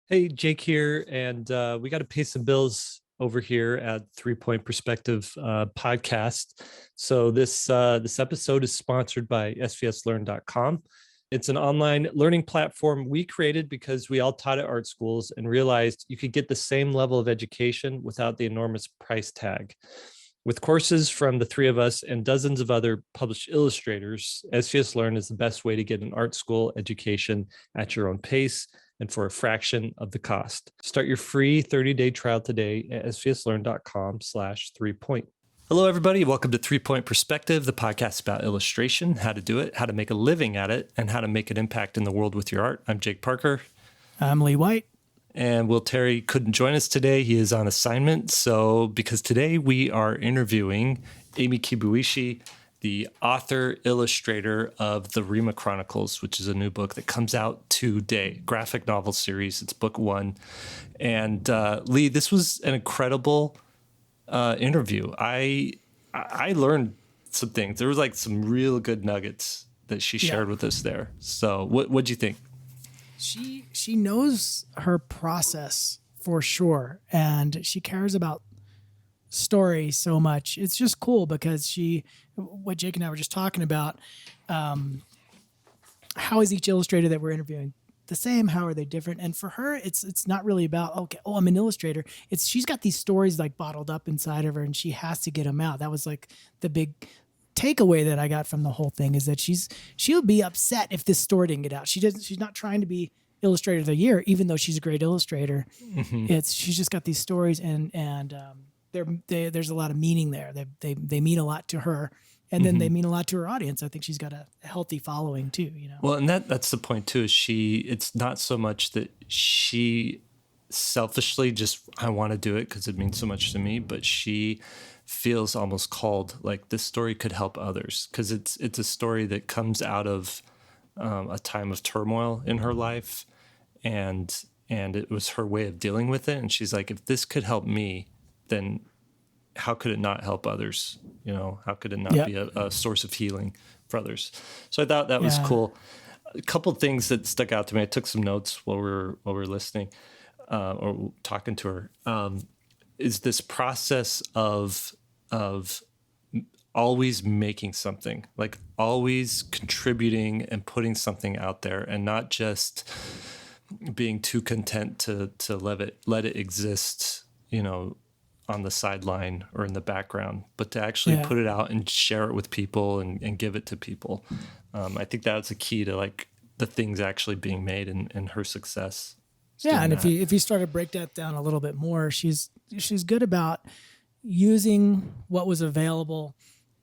Hey, Jake here, and we got to pay some bills over here at 3 Point Perspective podcast. So this episode is sponsored by SVSLearn.com. It's an online learning platform we created because we all taught at art schools and realized you could get the same level of education without the enormous price tag. With courses from the three of us and dozens of other published illustrators, SVS Learn is the best way to get an art school education at your own pace and for a fraction of the cost. Start your free 30-day trial today at svslearn.com/3point. Hello, everybody. Welcome to 3 Point Perspective, the podcast about illustration, how to do it, how to make a living at it, and how to make an impact in the world with your art. I'm Jake Parker. I'm Lee White. And Will Terry couldn't join us today. He is on assignment. So because today we are interviewing Amy Kibuishi, the author, illustrator of the Rima Chronicles, which is a new book that comes out today, graphic novel series. It's book one. And Lee, this was an incredible interview. I learned some things. There was like some real good nuggets that she shared with us there. So what'd you think? She knows her process for sure, and she cares about story so much. It's just cool because what Jake and I were just talking about, how is each illustrator that we're interviewing the same? How are they different? And for her, it's not really about, okay, I'm an illustrator. She's got these stories like bottled up inside of her, and she has to get them out. That was like the big takeaway that I got from the whole thing, is that she'll be upset if this story didn't get out. She's not trying to be illustrator of the year, even though she's a great illustrator. Mm-hmm. She's just got these stories, and there's a lot of meaning there. They mean a lot to her, and then they mean a lot to her audience. I think she's got a healthy following too, Well, and that's the point too, is it's not so much that she selfishly just, I want to do it because it means so much to me, but she feels almost called, like this story could help others, because it's a story that comes out of a time of turmoil in her life, and it was her way of dealing with it. And she's like, if this could help me, then how could it not help others? How could it not be a source of healing for others? So I thought that was cool. A couple of things that stuck out to me. I took some notes while we were listening or talking to her. Is this process of always making something, like always contributing and putting something out there, and not just being too content to let it exist, on the sideline or in the background, but to actually put it out and share it with people and give it to people. I think that's a key to like the things actually being made and her success. Yeah, and if you start to break that down a little bit more, she's good about using what was available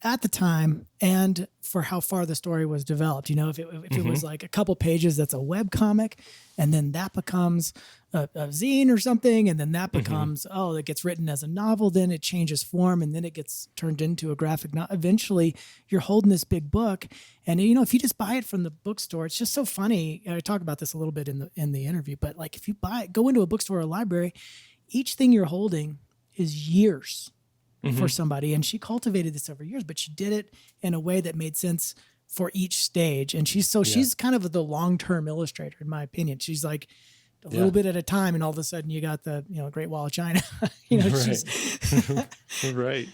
at the time and for how far the story was developed. If it was like a couple pages, that's a webcomic, and then that becomes a zine or something, and then that becomes, it gets written as a novel, then it changes form, and then it gets turned into a graphic novel. Eventually, you're holding this big book, and if you just buy it from the bookstore, it's just so funny. I talk about this a little bit in the interview, but like if you go into a bookstore or a library, each thing you're holding is years for somebody. And she cultivated this over years, but she did it in a way that made sense for each stage. And she's kind of the long-term illustrator, in my opinion. She's like a little bit at a time, and all of a sudden you got the, Great Wall of China. Right. Right.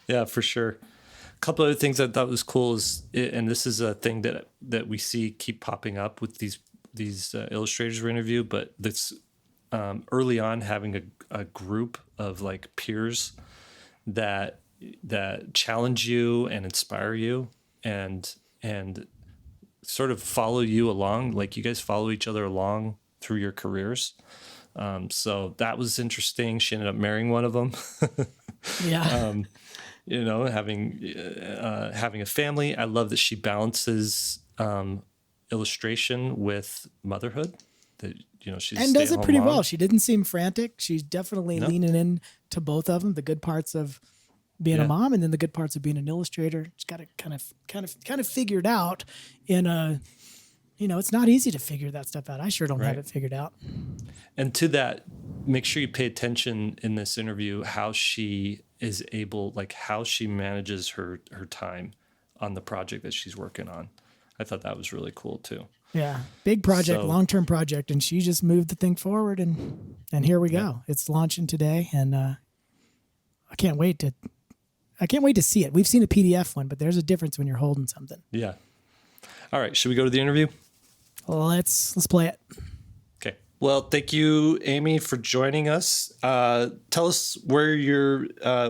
Yeah, for sure. A couple other things I thought was cool and this is a thing that we see keep popping up with these illustrators we interview, but this early on having a group of like peers that challenge you and inspire you and sort of follow you along, like you guys follow each other along through your careers. So that was interesting. She ended up marrying one of them. Having a family. I love that she balances illustration with motherhood. That she's and does it pretty well. She didn't seem frantic. She's definitely leaning in to both of them, the good parts of being a mom and then the good parts of being an illustrator. She's got it kind of figured out in a, it's not easy to figure that stuff out. I sure don't have it figured out. And to that, make sure you pay attention in this interview how she is able, like how she manages her time on the project that she's working on. I thought that was really cool too. Yeah. Big project, So, long-term project. And she just moved the thing forward and here we go. It's launching today. And I can't wait to see it. We've seen a PDF one, but there's a difference when you're holding something. yeah. All right. Should we go to the interview? Let's play it. Okay. Well, thank you, Amy, for joining us. Tell us where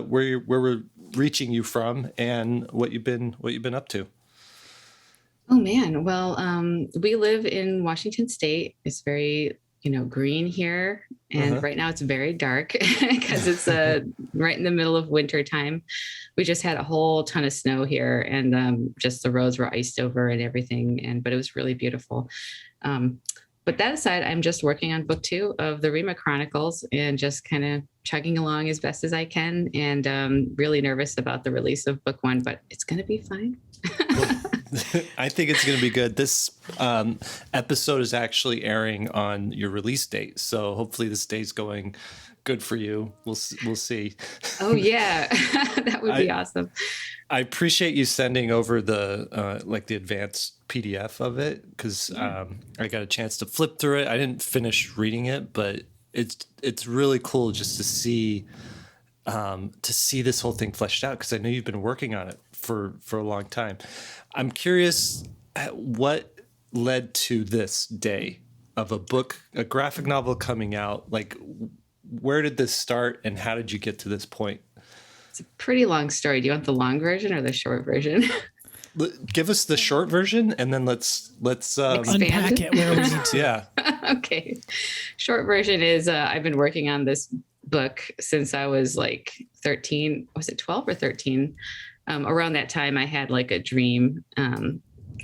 we're reaching you from and what you've been up to. Oh man. Well, we live in Washington State. It's very, green here. And right now it's very dark because it's right in the middle of winter time. We just had a whole ton of snow here and just the roads were iced over and everything. But it was really beautiful. But that aside, I'm just working on book 2 of the Rima Chronicles and just kind of chugging along as best as I can. And really nervous about the release of book 1, but it's going to be fine. I think it's going to be good. This episode is actually airing on your release date, so hopefully this day's going good for you. We'll see. Oh yeah, that would be awesome. I appreciate you sending over the the advanced PDF of it because I got a chance to flip through it. I didn't finish reading it, but it's really cool just to see this whole thing fleshed out because I know you've been working on it for a long time. I'm curious what led to this day of a graphic novel coming out. Like, where did this start and how did you get to this point? It's a pretty long story. Do you want the long version or the short version? Give us the short version and then let's unpack it where we need to. Yeah. Okay. Short version is I've been working on this book since I was like 13. Was it 12 or 13? Around that time, I had like a dream.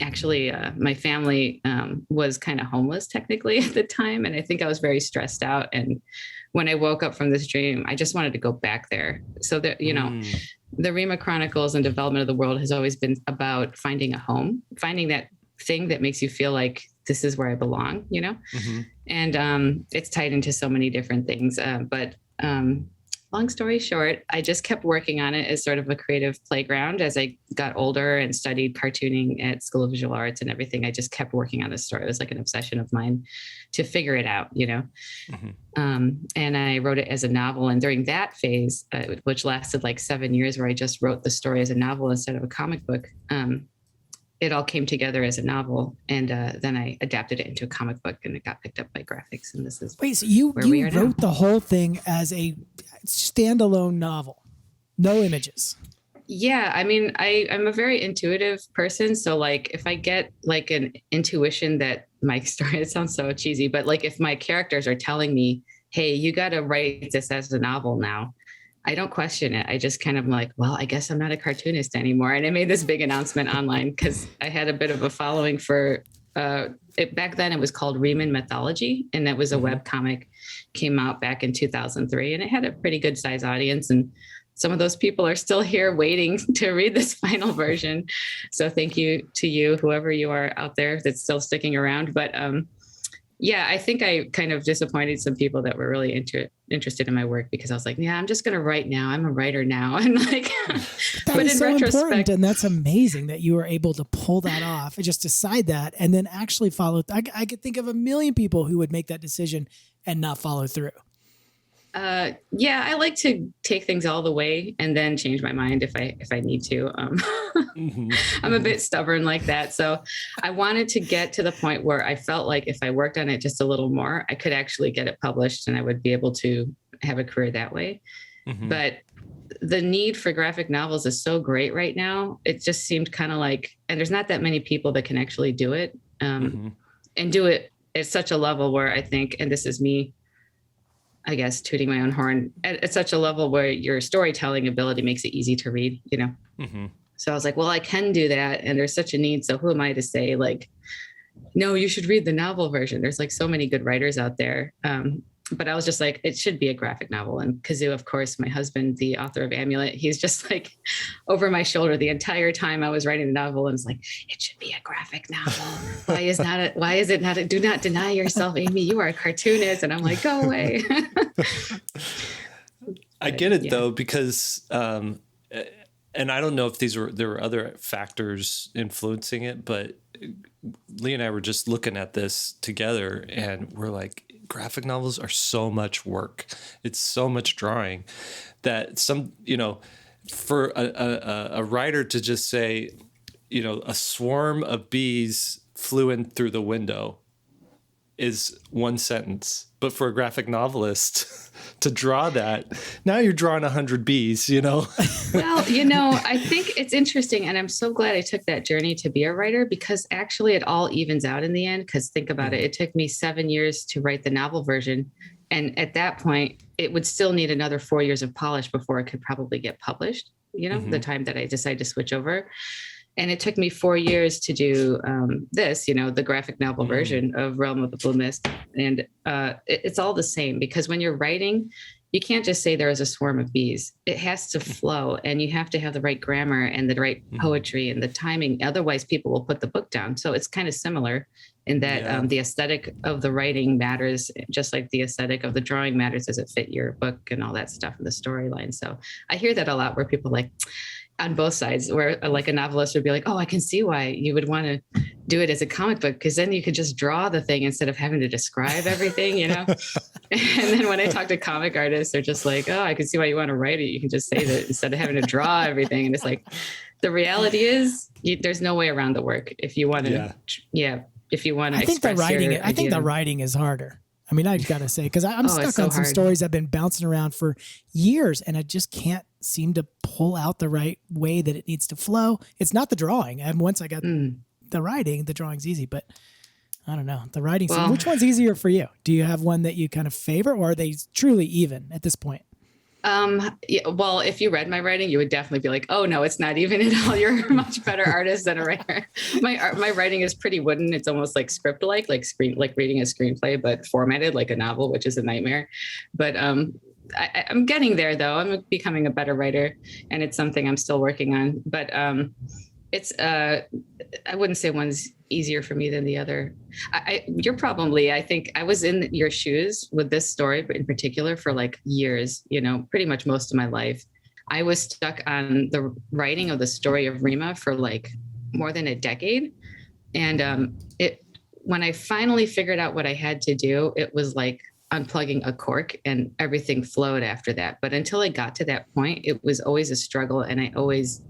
Actually, my family was kind of homeless technically at the time. And I think I was very stressed out. And when I woke up from this dream, I just wanted to go back there. So that, the Rima Chronicles and development of the world has always been about finding a home, finding that thing that makes you feel like this is where I belong, Mm-hmm. And it's tied into so many different things. But long story short, I just kept working on it as sort of a creative playground. As I got older and studied cartooning at School of Visual Arts and everything, I just kept working on this story. It was like an obsession of mine to figure it out, Mm-hmm. And I wrote it as a novel. And during that phase, which lasted like 7 years, where I just wrote the story as a novel instead of a comic book, it all came together as a novel, and then I adapted it into a comic book, and it got picked up by graphics. And this is so you wrote the whole thing as a standalone novel, no images. Yeah, I mean, I'm a very intuitive person, so like if I get like an intuition that my story, it sounds so cheesy, but like if my characters are telling me, "Hey, you got to write this as a novel now," I don't question it. I just kind of like, well, I guess I'm not a cartoonist anymore. And I made this big announcement online because I had a bit of a following for back then. It was called Riemann Mythology, and that was a webcomic, came out back in 2003, and it had a pretty good size audience. And some of those people are still here waiting to read this final version. So thank you to you, whoever you are out there that's still sticking around. But yeah, I think I kind of disappointed some people that were really interested in my work because I was like, yeah, I'm just going to write now. I'm a writer now. And like, that is so important. And that's amazing that you were able to pull that off and just decide that and then actually follow. I could think of a million people who would make that decision and not follow through. Yeah, I like to take things all the way and then change my mind if I need to. I'm a bit stubborn like that. So I wanted to get to the point where I felt like if I worked on it just a little more, I could actually get it published and I would be able to have a career that way. Mm-hmm. But the need for graphic novels is so great right now. It just seemed kind of like, and there's not that many people that can actually do it and do it at such a level where I think, and this is me, I guess, tooting my own horn at such a level where your storytelling ability makes it easy to read, Mm-hmm. So I was like, well, I can do that. And there's such a need. So who am I to say like, no, you should read the novel version. There's like so many good writers out there. But I was just like, it should be a graphic novel. And Kazoo, of course, my husband, the author of Amulet, he's just like over my shoulder the entire time I was writing the novel and was like, it should be a graphic novel. Why is it not do not deny yourself, Amy, you are a cartoonist. And I'm like, go away. I get it though, because, and I don't know if there were other factors influencing it, but Lee and I were just looking at this together, and we're like, graphic novels are so much work. It's so much drawing that for a writer to just say, a swarm of bees flew in through the window is one sentence. But for a graphic novelist to draw that, now you're drawing 100 bees, Well, I think it's interesting. And I'm so glad I took that journey to be a writer, because actually it all evens out in the end. Because think about it. It took me 7 years to write the novel version. And at that point, it would still need another 4 years of polish before it could probably get published, the time that I decided to switch over. And it took me 4 years to do this, the graphic novel version of Realm of the Blue Mist. And it's all the same, because when you're writing, you can't just say there is a swarm of bees. It has to flow, and you have to have the right grammar and the right poetry and the timing. Otherwise, people will put the book down. So it's kind of similar in that the aesthetic of the writing matters, just like the aesthetic of the drawing matters. Does it fit your book and all that stuff in the storyline? So I hear that a lot, where people like, on both sides, where like a novelist would be like, oh, I can see why you would want to do it as a comic book, because then you could just draw the thing instead of having to describe everything, And then when I talk to comic artists, they're just like, oh, I can see why you want to write it. You can just say that instead of having to draw everything. And it's like, the reality is there's no way around the work. If you want to, if you want to, I think the writing is harder. I mean, I've got to say, because I'm stuck on some stories I've been bouncing around for years, and I just can't seem to pull out the right way that it needs to flow. It's not the drawing. And once I got the writing, the drawing's easy, but I don't know. The writing, which one's easier for you? Do you have one that you kind of favor, or are they truly even at this point? Well, if you read my writing, you would definitely be like, oh no, it's not even at all. You're a much better artist than a writer. My writing is pretty wooden. It's almost like script-like, like reading a screenplay, but formatted like a novel, which is a nightmare. But, I'm getting there though. I'm becoming a better writer, and it's something I'm still working on, but, it's, I wouldn't say one's easier for me than the other. You're probably, I think I was in your shoes with this story in particular for like years, pretty much most of my life. I was stuck on the writing of the story of Rima for like more than a decade. And when I finally figured out what I had to do, it was like unplugging a cork, and everything flowed after that. But until I got to that point, it was always a struggle, and I always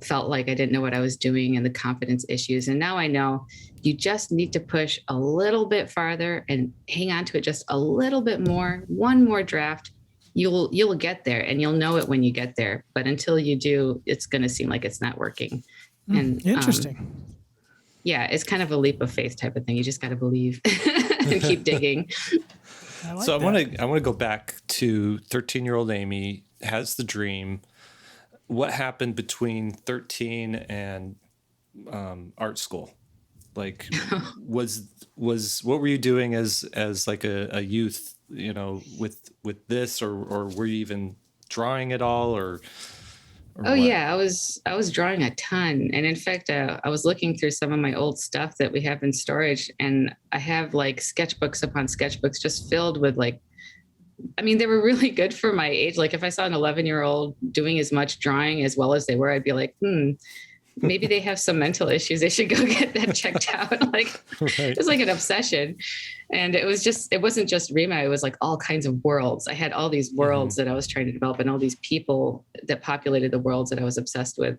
felt like I didn't know what I was doing, and the confidence issues. And now I know you just need to push a little bit farther and hang on to it just a little bit more, one more draft. You'll get there, and you'll know it when you get there. But until you do, it's going to seem like it's not working. And interesting. It's kind of a leap of faith type of thing. You just got to believe and keep digging. I want to go back to 13-year-old Amy has the dream. What happened between 13 and art school? Like, was what were you doing as like a youth, with this, or were you even drawing at all, or Oh, what? Yeah, I was drawing a ton. And in fact, I was looking through some of my old stuff that we have in storage, and I have like sketchbooks upon sketchbooks just filled with they were really good for my age. Like if I saw an 11-year-old doing as much drawing as well as they were, I'd be like, maybe they have some mental issues. They should go get that checked out. It's like an obsession. And it wasn't just Rima. It was like all kinds of worlds. I had all these worlds that I was trying to develop, and all these people that populated the worlds that I was obsessed with.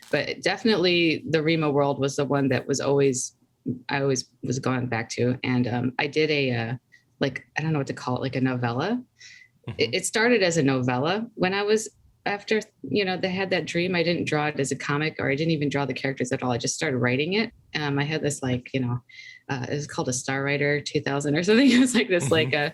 But definitely the Rima world was the one that I always was going back to. And I did I don't know what to call it, like a novella. It started as a novella when I was after, they had that dream. I didn't draw it as a comic, or I didn't even draw the characters at all. I just started writing it. I had this it was called a Star Writer 2000 or something. It was like this, like a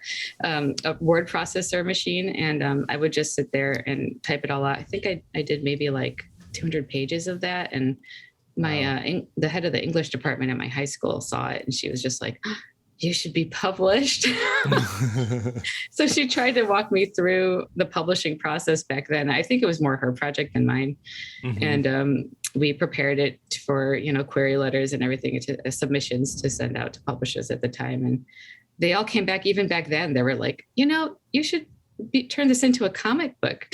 word processor machine. And I would just sit there and type it all out. I think I did maybe like 200 pages of that. And my, the head of the English department at my high school saw it, and she was just like, you should be published. So she tried to walk me through the publishing process back then. I think it was more her project than mine. And we prepared it for, query letters and everything, to submissions to send out to publishers at the time. And they all came back, even back then, they were like, you should turn this into a comic book.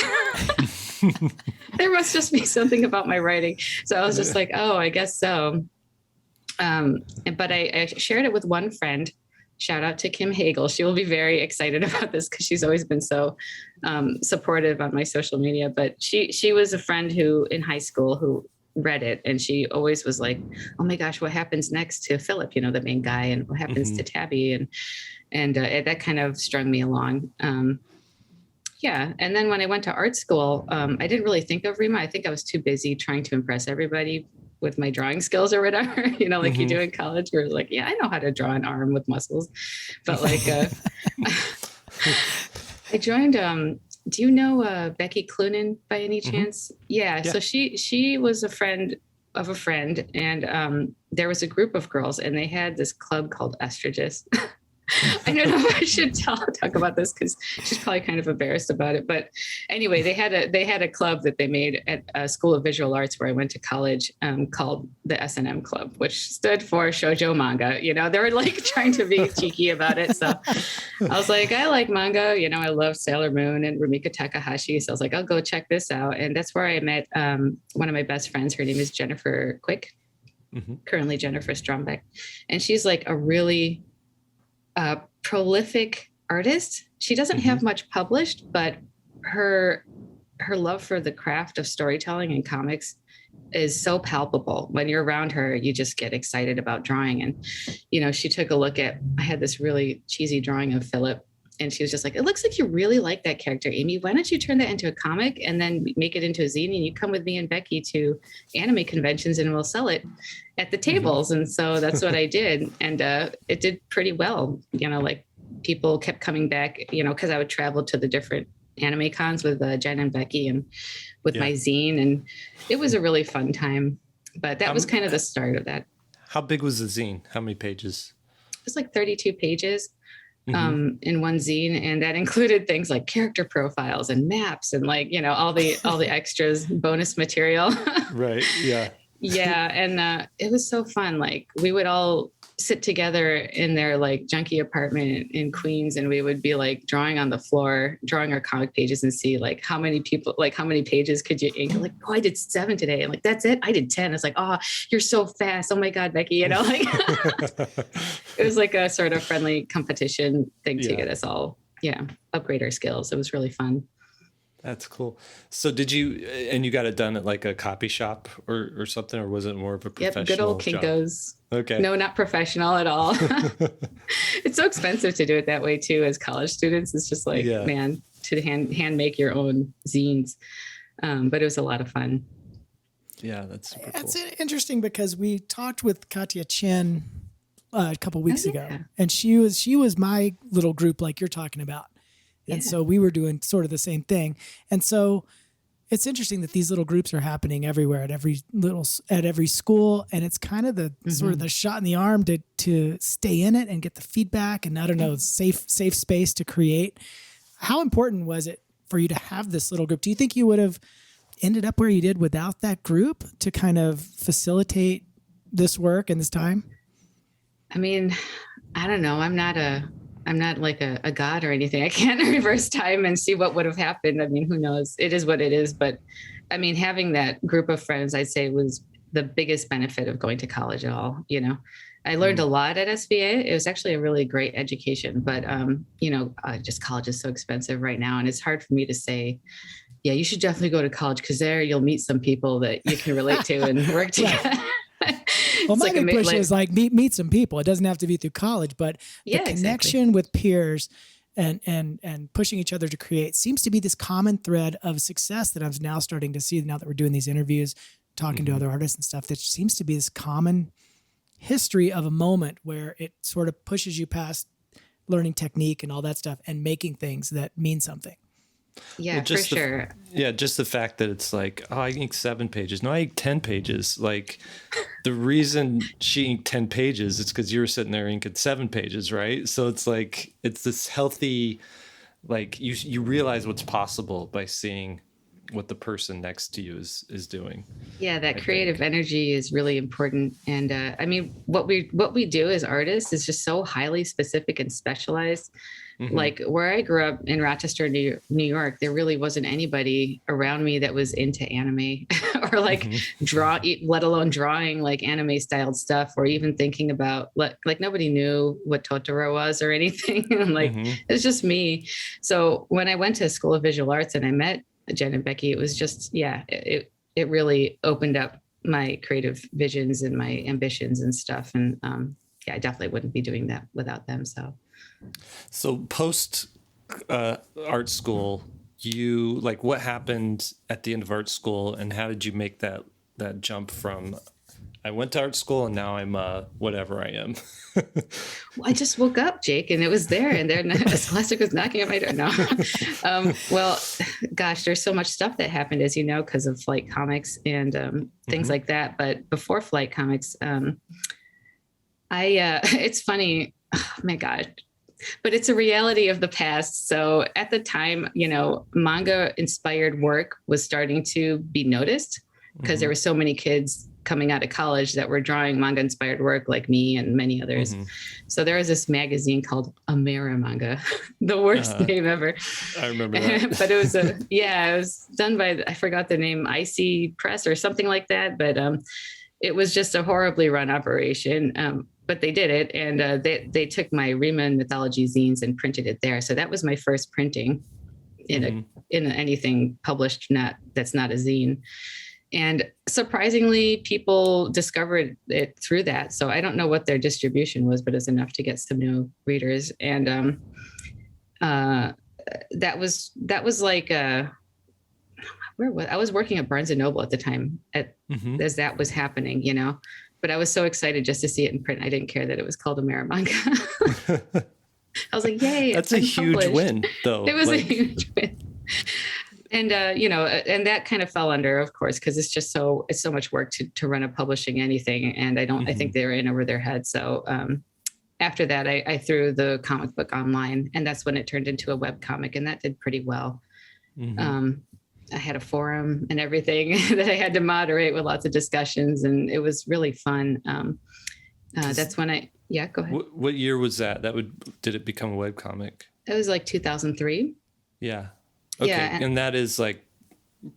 There must just be something about my writing. So I was just like, oh, I guess so. But I shared it with one friend. Shout out to Kim Hagel. She will be very excited about this because she's always been so supportive on my social media. But she was a friend who in high school who read it, and she always was like, "Oh my gosh, what happens next to Philip? You know, the main guy, and what happens to Tabby?" And that kind of strung me along. Yeah. And then when I went to art school, I didn't really think of Rima. I think I was too busy trying to impress everybody with my drawing skills or whatever, you know, like you do in college, where it's like, yeah, I know how to draw an arm with muscles. But like, I joined, do you know Becky Clunan by any chance? Yeah. So she was a friend of a friend, and there was a group of girls, and they had this club called Estrogist. I don't know if I should talk about this because she's probably kind of embarrassed about it. But anyway, they had a club that they made at a School of Visual Arts where I went to college, called the S&M Club, which stood for Shoujo Manga. You know, they were like trying to be cheeky about it. So I was like, I like manga. You know, I love Sailor Moon and Rumiko Takahashi. So I was like, I'll go check this out. And that's where I met one of my best friends. Her name is Jennifer Quick, currently Jennifer Strombeck. And she's like a really prolific artist. She doesn't have much published, but her love for the craft of storytelling and comics is so palpable. When you're around her, you just get excited about drawing. And, you know, she took a look at, I had this really cheesy drawing of Philip, and she was just like, it looks like you really like that character, Amy. Why don't you turn that into a comic and then make it into a zine, and you come with me and Becky to anime conventions and we'll sell it at the tables. And so that's what I did. And it did pretty well. You know, like people kept coming back, you know, because I would travel to the different anime cons with Jen and Becky and with my zine. And it was a really fun time. But that was kind of the start of that. How big was the zine? How many pages? It was like 32 pages. In one zine, and that included things like character profiles and maps and like, you know, all the extras, bonus material. Right. Yeah. Yeah. And it was so fun. Like we would all sit together in their like junky apartment in Queens, and we would be like drawing on the floor, drawing our comic pages, and see like how many pages could you ink? I'm like, oh, I did 7 today. And like, that's it. I did 10. It's like, oh, you're so fast. Oh my God, Becky, you know, like it was like a sort of friendly competition thing to get us all, upgrade our skills. It was really fun. That's cool. So you got it done at like a copy shop or something, or was it more of a professional good old Kinko's. Okay. No, not professional at all. It's so expensive to do it that way too, as college students. It's just like, man, to hand make your own zines. But it was a lot of fun. Yeah, that's super cool. It's interesting because we talked with Katya Chen a couple weeks ago, and she was my little group like you're talking about. And so we were doing sort of the same thing. And so it's interesting that these little groups are happening everywhere at every school. And it's kind of the sort of the shot in the arm to stay in it and get the feedback and, I don't know, safe space to create. How important was it for you to have this little group? Do you think you would have ended up where you did without that group to kind of facilitate this work and this time? I mean, I don't know. I'm not like a god or anything. I can't reverse time and see what would have happened. I mean, who knows? It is what it is. But I mean, having that group of friends, I'd say, was the biggest benefit of going to college at all. You know, I learned a lot at SVA. It was actually a really great education. But, you know, just college is so expensive right now. And it's hard for me to say, yeah, you should definitely go to college because there you'll meet some people that you can relate to and work together. Well, my big push is like meet some people. It doesn't have to be through college, but the connection with peers and pushing each other to create seems to be this common thread of success that I'm now starting to see now that we're doing these interviews, talking to other artists and stuff. That seems to be this common history of a moment where it sort of pushes you past learning technique and all that stuff and making things that mean something. Yeah, for sure. Yeah, just the fact that it's like, oh, I inked 7 pages. No, I inked 10 pages. Like, the reason she inked 10 pages is because you were sitting there inking 7 pages, right? So it's like, it's this healthy, like, you realize what's possible by seeing what the person next to you is doing. Yeah, that creative energy is really important. And I mean, what we do as artists is just so highly specific and specialized. Like where I grew up in Rochester, New York, there really wasn't anybody around me that was into anime or like let alone drawing like anime styled stuff, or even thinking about like nobody knew what Totoro was or anything. And like, it's just me. So when I went to School of Visual Arts and I met Jen and Becky, it was just, it really opened up my creative visions and my ambitions and stuff. And I definitely wouldn't be doing that without them. So post art school, you like, what happened at the end of art school, and how did you make that jump from I went to art school and now I'm whatever I am? Well, I just woke up, Jake, and it was there, and there Scholastic was knocking at my door. No. Well, gosh, there's so much stuff that happened, as you know, because of Flight Comics and things like that. But before Flight Comics, it's funny, oh my God, but it's a reality of the past. So at the time, manga inspired work was starting to be noticed because there were so many kids coming out of college that were drawing manga inspired work like me and many others. So there was this magazine called Amera Manga, the worst name ever. I remember that. But it was it was done by, I forgot the name, IC Press or something like that. But it was just a horribly run operation. But they did it, and they took my Riemann mythology zines and printed it there. So that was my first printing in anything published that's not a zine. And surprisingly, people discovered it through that. So I don't know what their distribution was, but it's enough to get some new readers. And that was like where was I was working at Barnes and Noble at the time as that was happening, But I was so excited just to see it in print. I didn't care that it was called Amera Manga. I was like, yay. That's a huge win, though. It was a huge win. And, and that kind of fell under, of course, because it's so much work to run a publishing anything. And I think they were in over their head. So after that, I threw the comic book online, and that's when it turned into a webcomic, and that did pretty well. I had a forum and everything that I had to moderate with lots of discussions, and it was really fun. That's when go ahead. What year was that? Did it become a webcomic? It was like 2003. Yeah. Okay. Yeah, and that is like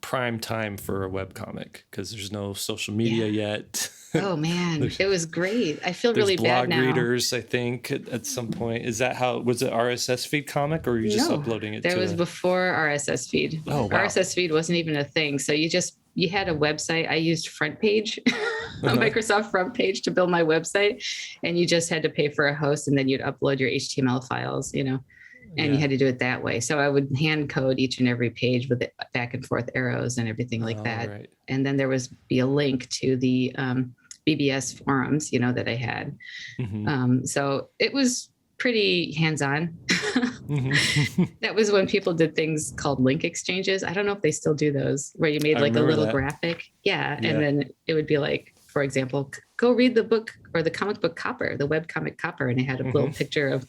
prime time for a webcomic because there's no social media yet. Oh man, it was great. I feel really bad now. Blog readers, I think, at some point. Is that how was it? RSS feed comic, or are you just uploading it? There was before RSS feed. Oh wow. RSS feed wasn't even a thing. So you had a website. I used Front Page, a Microsoft Front Page to build my website, and you just had to pay for a host, and then you'd upload your HTML files, and you had to do it that way. So I would hand code each and every page with back and forth arrows and everything like that. Right. And then there was be a link to the BBS forums, that I had. So it was pretty hands-on. That was when people did things called link exchanges. I don't know if they still do those, where you made like a little graphic. Yeah. And then it would be like, for example, go read the book or the comic book Copper, the webcomic Copper. And it had a little picture of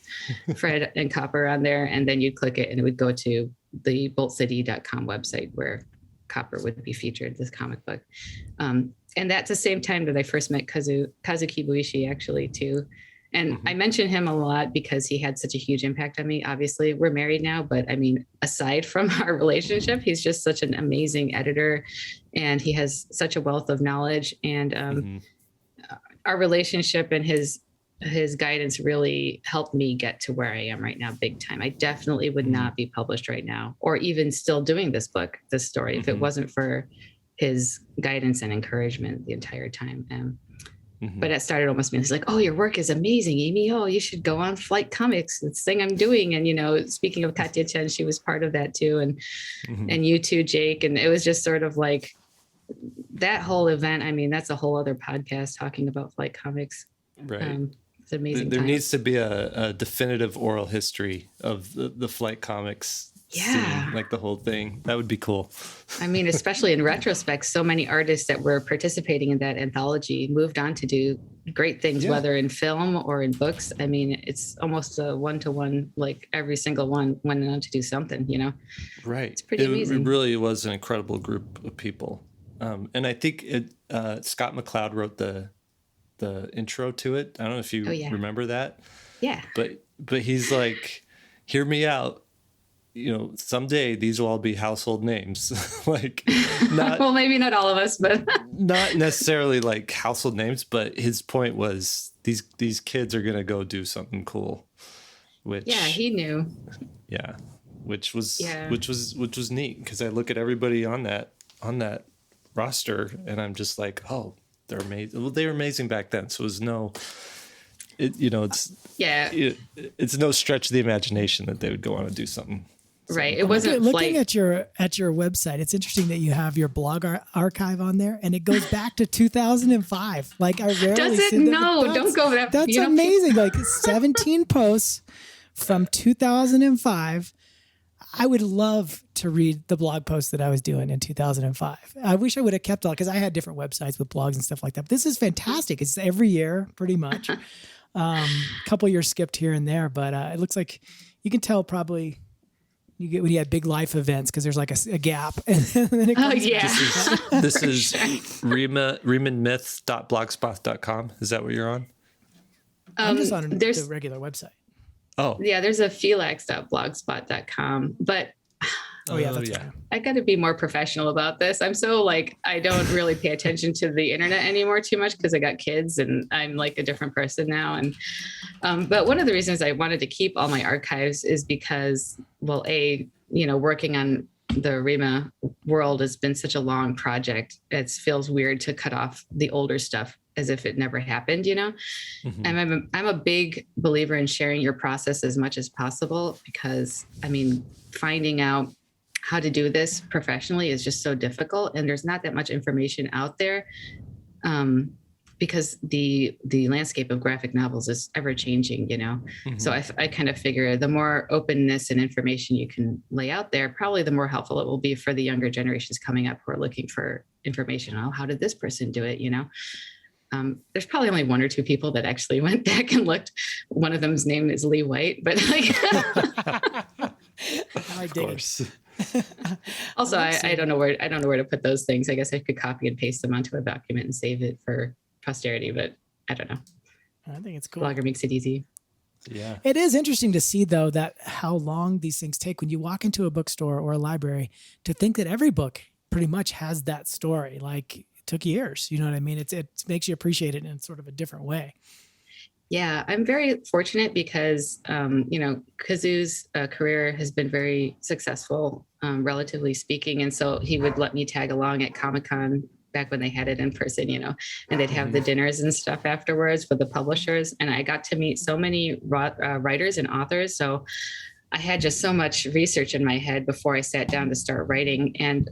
Fred and Copper on there. And then you'd click it and it would go to the boltcity.com website where Copper would be featured, this comic book. And that's the same time that I first met Kazu Kibuishi, actually, too. And I mention him a lot because he had such a huge impact on me. Obviously, we're married now, but I mean, aside from our relationship, he's just such an amazing editor, and he has such a wealth of knowledge. And our relationship and his guidance really helped me get to where I am right now, big time. I definitely would not be published right now, or even still doing this story, if it wasn't for his guidance and encouragement the entire time. But it started almost being like, oh, your work is amazing, Amy. Oh, you should go on Flight Comics. It's the thing I'm doing. And, speaking of Katya Chen, she was part of that too. And you too, Jake. And it was just sort of like that whole event. I mean, that's a whole other podcast talking about Flight Comics. Right. It's amazing. There needs to be a definitive oral history of the Flight Comics scene, like the whole thing. That would be cool. I mean, especially in retrospect, so many artists that were participating in that anthology moved on to do great things, whether in film or in books. I mean, it's almost a one-to-one, like every single one went on to do something, Right. It's pretty amazing. It really was an incredible group of people. And I think Scott McCloud wrote the intro to it. I don't know if you remember that. Yeah. But he's like, hear me out. Someday these will all be household names. Like, not well, maybe not all of us, but not necessarily like household names. But his point was these kids are gonna go do something cool. Which he knew. Yeah, which was neat, because I look at everybody on that roster and I'm just like, oh, they're amazing. Well, they were amazing back then, so it was it's no stretch of the imagination that they would go on and do something. Right. It wasn't looking at your website. It's interesting that you have your blog archive on there, and it goes back to 2005. Like, I rarely does it? No, don't go there. That's amazing. Like 17 posts from 2005. I would love to read the blog posts that I was doing in 2005. I wish I would have kept all, because I had different websites with blogs and stuff like that. But this is fantastic. It's every year, pretty much. Couple years skipped here and there, but it looks like you can tell probably. You get when you had big life events, because there's like a gap. And then it comes This is remanmyth.blogspot.com. Is that what you're on? I'm just on the regular website. Oh. Yeah, there's a felix.blogspot.com. But that's right. I got to be more professional about this. I'm so I don't really pay attention to the internet anymore too much, because I got kids and I'm like a different person now. And but one of the reasons I wanted to keep all my archives is because, well, working on the REMA world has been such a long project. It feels weird to cut off the older stuff as if it never happened, Mm-hmm. And I'm a big believer in sharing your process as much as possible, because finding out how to do this professionally is just so difficult, and there's not that much information out there, because the landscape of graphic novels is ever changing, Mm-hmm. So I kind of figure the more openness and information you can lay out there, probably the more helpful it will be for the younger generations coming up who are looking for information on how did this person do it, There's probably only one or two people that actually went back and looked. One of them's name is Lee White, but of course. Also, I don't know where to put those things. I guess I could copy and paste them onto a document and save it for posterity, but I don't know. I think it's cool. Blogger makes it easy. Yeah. It is interesting to see, though, that how long these things take when you walk into a bookstore or a library, to think that every book pretty much has that story. Like, it took years. You know what I mean? It makes you appreciate it in sort of a different way. Yeah, I'm very fortunate because, Kazu's career has been very successful, relatively speaking. And so he would let me tag along at Comic-Con back when they had it in person, and they'd have the dinners and stuff afterwards for the publishers. And I got to meet so many writers and authors. So I had just so much research in my head before I sat down to start writing. And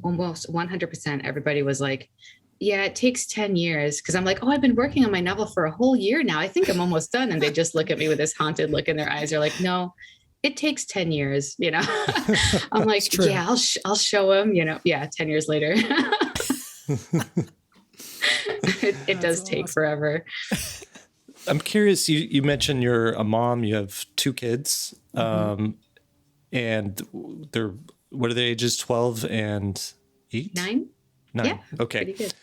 almost 100% everybody was like, yeah, it takes 10 years. Cause I'm like, oh, I've been working on my novel for a whole year now. I think I'm almost done. And they just look at me with this haunted look in their eyes. They're like, no, it takes 10 years, I'm like, yeah, I'll show them, 10 years later. it does take forever. I'm curious. You mentioned you're a mom, you have two kids, and what are they ages? 12 and 8? 9. Yeah. Okay. Pretty good.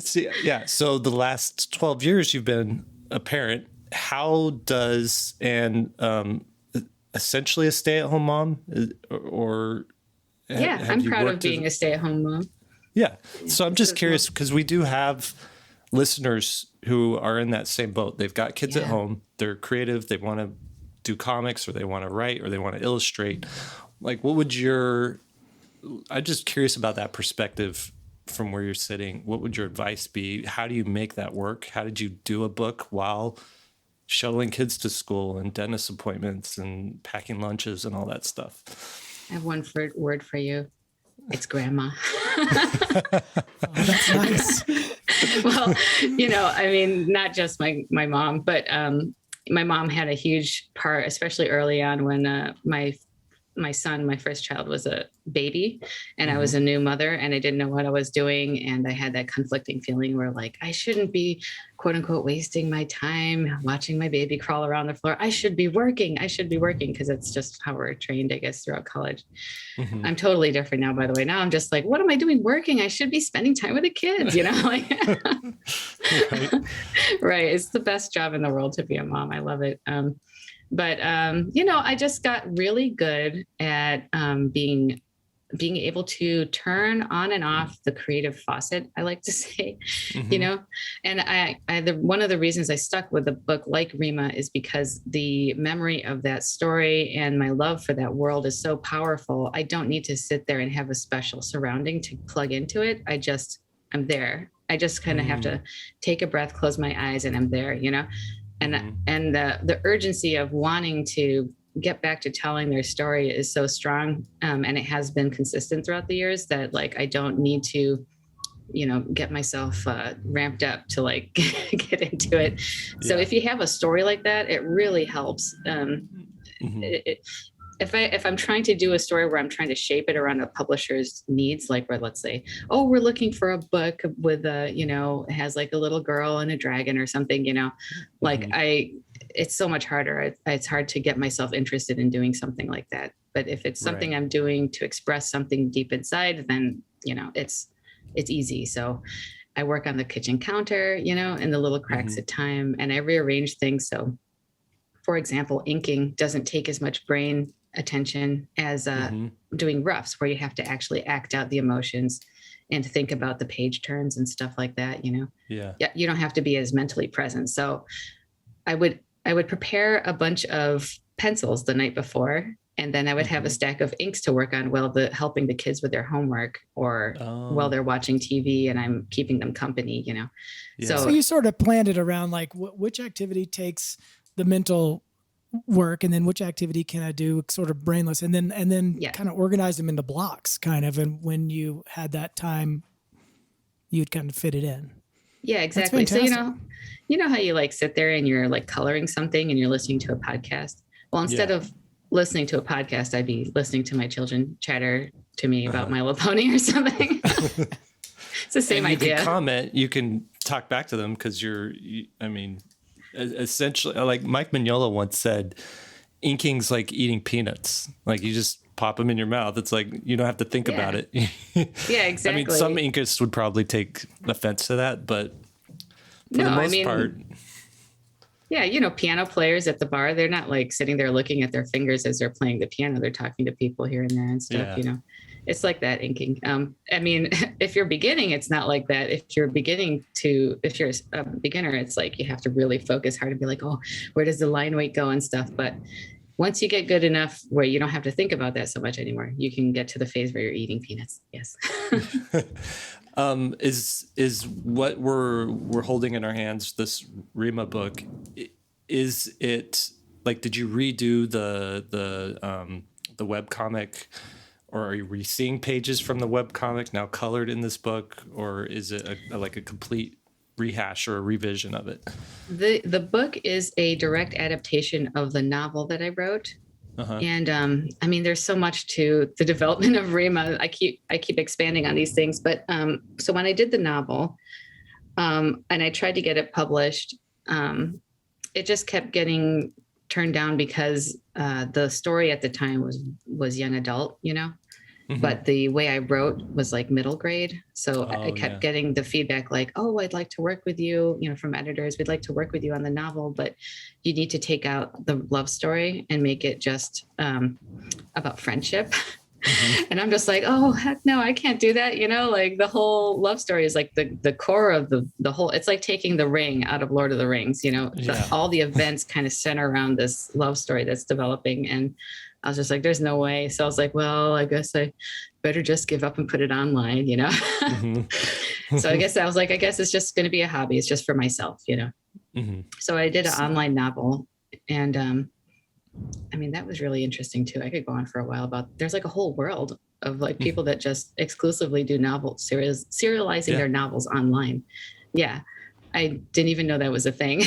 See, yeah. So the last 12 years you've been a parent. How does essentially a stay-at-home mom, or I'm proud of being a stay-at-home mom. Yeah. So I'm just curious, because we do have listeners who are in that same boat. They've got kids at home. They're creative. They want to do comics, or they want to write, or they want to illustrate. Like, I'm just curious about that perspective from where you're sitting. What would your advice be? How do you make that work? How did you do a book while shuttling kids to school and dentist appointments and packing lunches and all that stuff? I have one word for you. It's grandma. That's nice. Well, not just my mom, but my mom had a huge part, especially early on when my son, my first child, was a baby, and I was a new mother, and I didn't know what I was doing. And I had that conflicting feeling where, like, I shouldn't be, quote unquote, wasting my time watching my baby crawl around the floor. I should be working, because it's just how we're trained, I guess, throughout college. Mm-hmm. I'm totally different now, by the way. Now I'm just like, what am I doing working? I should be spending time with the kids, like, right. Right. It's the best job in the world to be a mom. I love it. But I just got really good at being able to turn on and off the creative faucet, I like to say, Mm-hmm. and one of the reasons I stuck with a book like Rima is because the memory of that story and my love for that world is so powerful. I don't need to sit there and have a special surrounding to plug into it. I'm there. I just kind of have to take a breath, close my eyes, and I'm there, and Mm-hmm. and the urgency of wanting to get back to telling their story is so strong, and it has been consistent throughout the years that like I don't need to get myself ramped up to like get into it. So Yeah. if you have a story like that, it really helps. Mm-hmm. If I'm trying to do a story where I'm trying to shape it around a publisher's needs, like where let's say, oh, we're looking for a book with it has like a little girl and a dragon or something, like Mm-hmm. it's so much harder. It's hard to get myself interested in doing something like that. But if it's something Right. I'm doing to express something deep inside, then, it's easy. So I work on the kitchen counter, in the little cracks Mm-hmm. of time, and I rearrange things. So for example, inking doesn't take as much brain attention as Mm-hmm. doing roughs, where you have to actually act out the emotions and think about the page turns and stuff like that. Yeah. Yeah, you don't have to be as mentally present. So I would prepare a bunch of pencils the night before, and then I would have a stack of inks to work on while helping the kids with their homework, or while Oh, they're watching TV and I'm keeping them company. yeah. So So you sort of planned it around like which activity takes the mental work, and then which activity can I do sort of brainless, and then yeah, kind of organize them into blocks, kind of. And when you had that time, you'd kind of fit it in. yeah, That's exactly. So fantastic. you know how you like sit there and you're like coloring something and you're listening to a podcast. Well, instead Yeah. of listening to a podcast, I'd be listening to my children chatter to me about Uh-huh. My Little Pony or something. It's the same And you can idea. comment, you can talk back to them because I mean, essentially, like Mike Mignola once said, inking's like eating peanuts. Like you just pop them in your mouth. It's like you don't have to think about Yeah. it. Yeah, I mean, some exactly. inkists would probably take offense to that, but for No, the I most part, mean, yeah, piano players at the bar, they're not like sitting there looking at their fingers as they're playing the piano. They're talking to people here and there and stuff, yeah. It's like that inking. I mean, if you're beginning, it's not like that. If you're a beginner, it's like you have to really focus hard and be like, oh, where does the line weight go and stuff. But once you get good enough where you don't have to think about that so much anymore, you can get to the phase where you're eating peanuts. Yes. Is what we're holding in our hands, this Rima book, is it like, did you redo the webcomic, or are you re-seeing pages from the webcomic now colored in this book, or is it like a complete rehash or a revision of it? The book is a direct adaptation of the novel that I wrote. Uh-huh. And I mean, there's so much to the development of Rima. I keep expanding on these things. But so when I did the novel, and I tried to get it published, it just kept getting turned down because the story at the time was young adult, Mhm. but the way I wrote was like middle grade. So I Oh, kept yeah. getting the feedback like, oh, I'd like to work with you, from editors. We'd like to work with you on the novel, but you need to take out the love story and make it just about friendship. Mhm. And I'm just like, oh, heck no, I can't do that. Like the whole love story is like the core of the whole, it's like taking the ring out of Lord of the Rings, Yeah. all the events kind of center around this love story that's developing. And I was just like, there's no way. So I was like, well, I guess I better just give up and put it online, Mhm. So I guess I was like, I guess it's just going to be a hobby. It's just for myself, Mhm. So I did an online novel, and I mean, that was really interesting too. I could go on for a while about, there's like a whole world of like people that just exclusively do serializing Yeah. their novels online. Yeah. I didn't even know that was a thing.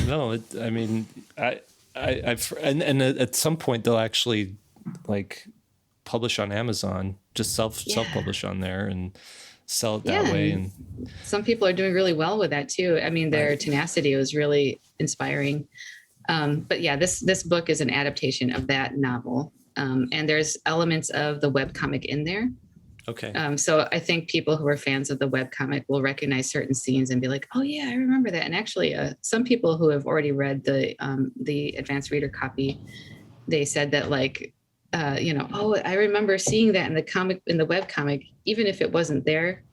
No, I mean, I've and at some point they'll actually like publish on Amazon, just self publish on there and sell it that Yeah. way. And And some people are doing really well with that too. I mean, their right. tenacity was really inspiring. But yeah, this book is an adaptation of that novel. And there's elements of the webcomic in there. Okay. So I think people who are fans of the webcomic will recognize certain scenes and be like, oh yeah, I remember that. And actually some people who have already read the advanced reader copy, they said that like, oh, I remember seeing that in the webcomic, even if it wasn't there.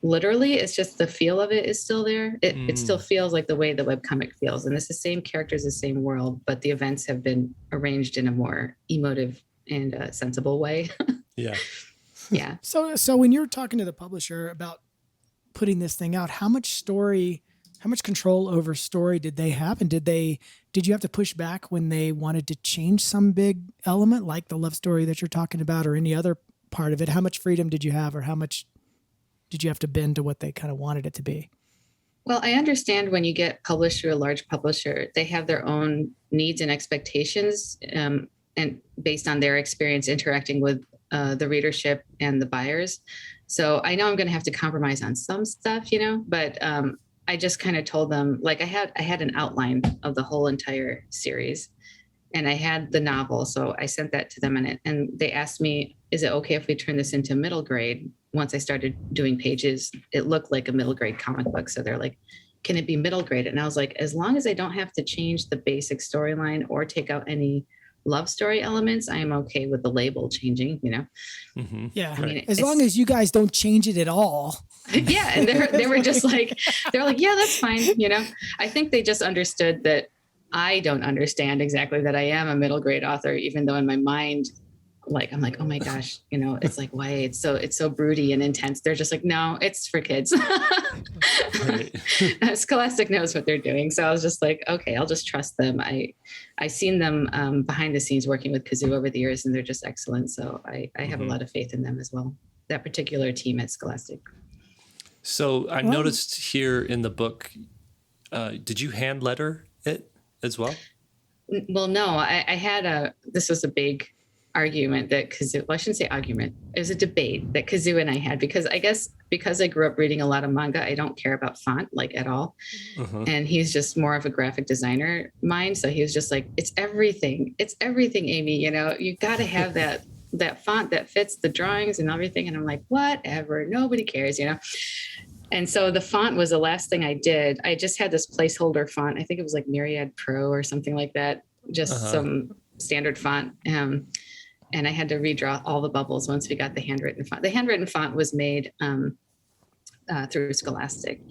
Literally, it's just the feel of it is still there. It still feels like the way the webcomic feels. And it's the same characters, the same world, but the events have been arranged in a more emotive and sensible way. Yeah. Yeah. So when you're talking to the publisher about putting this thing out, how much control over story did they have? And did you have to push back when they wanted to change some big element like the love story that you're talking about or any other part of it? How much freedom did you have, or how much did you have to bend to what they kind of wanted it to be? Well, I understand when you get published through a large publisher, they have their own needs and expectations, and based on their experience interacting with the readership and the buyers. So I know I'm going to have to compromise on some stuff, but I just kind of told them, like, I had an outline of the whole entire series, and I had the novel. So I sent that to them, and they asked me, is it okay if we turn this into middle grade? Once I started doing pages, it looked like a middle grade comic book. So they're like, can it be middle grade? And I was like, as long as I don't have to change the basic storyline or take out any love story elements, I am okay with the label changing, Mm-hmm. Yeah. I mean, as long as you guys don't change it at all. Yeah. And they were just like, they're like, yeah, that's fine. I think they just understood that I don't understand exactly that I am a middle grade author, even though in my mind, like, I'm like, oh my gosh, it's like, why it's so broody and intense. They're just like, no, it's for kids. Scholastic knows what they're doing. So I was just like, okay, I'll just trust them. I seen them behind the scenes working with Kazoo over the years, and they're just excellent. So I have a lot of faith in them as well. That particular team at Scholastic. So I noticed here in the book, did you hand letter it as well? Well, no, I had this was a big argument that Kazoo, well, I shouldn't say argument. It was a debate that Kazoo and I had, because I guess because I grew up reading a lot of manga, I don't care about font like at all. And he's just more of a graphic designer mind. So he was just like, it's everything, Amy, you got to have that font that fits the drawings and everything. And I'm like, whatever, nobody cares, And so the font was the last thing I did. I just had this placeholder font. I think it was like Myriad Pro or something like that. Just some standard font. And I had to redraw all the bubbles once we got the handwritten font. The handwritten font was made through Scholastic.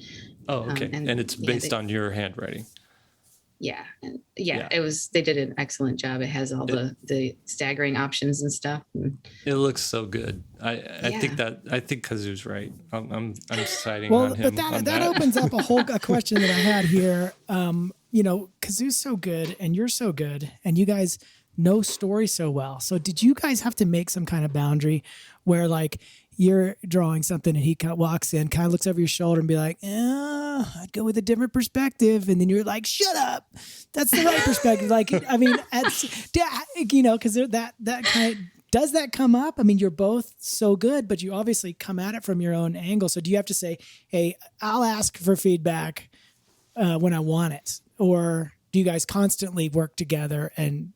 Oh, okay. And it's based on your handwriting. Yeah. It was, they did an excellent job. It has all the staggering options and stuff. It looks so good. I think Kazoo's right. I'm siding on him. But that opens up a question that I had here. Kazoo's so good and you're so good and you guys know story so well. So did you guys have to make some kind of boundary where like you're drawing something and he kind of walks in, kind of looks over your shoulder and be like, I'd go with a different perspective. And then you're like, shut up. That's the right perspective. Like, I mean, because that kind of, does that come up? I mean, you're both so good, but you obviously come at it from your own angle. So do you have to say, hey, I'll ask for feedback when I want it? Or do you guys constantly work together and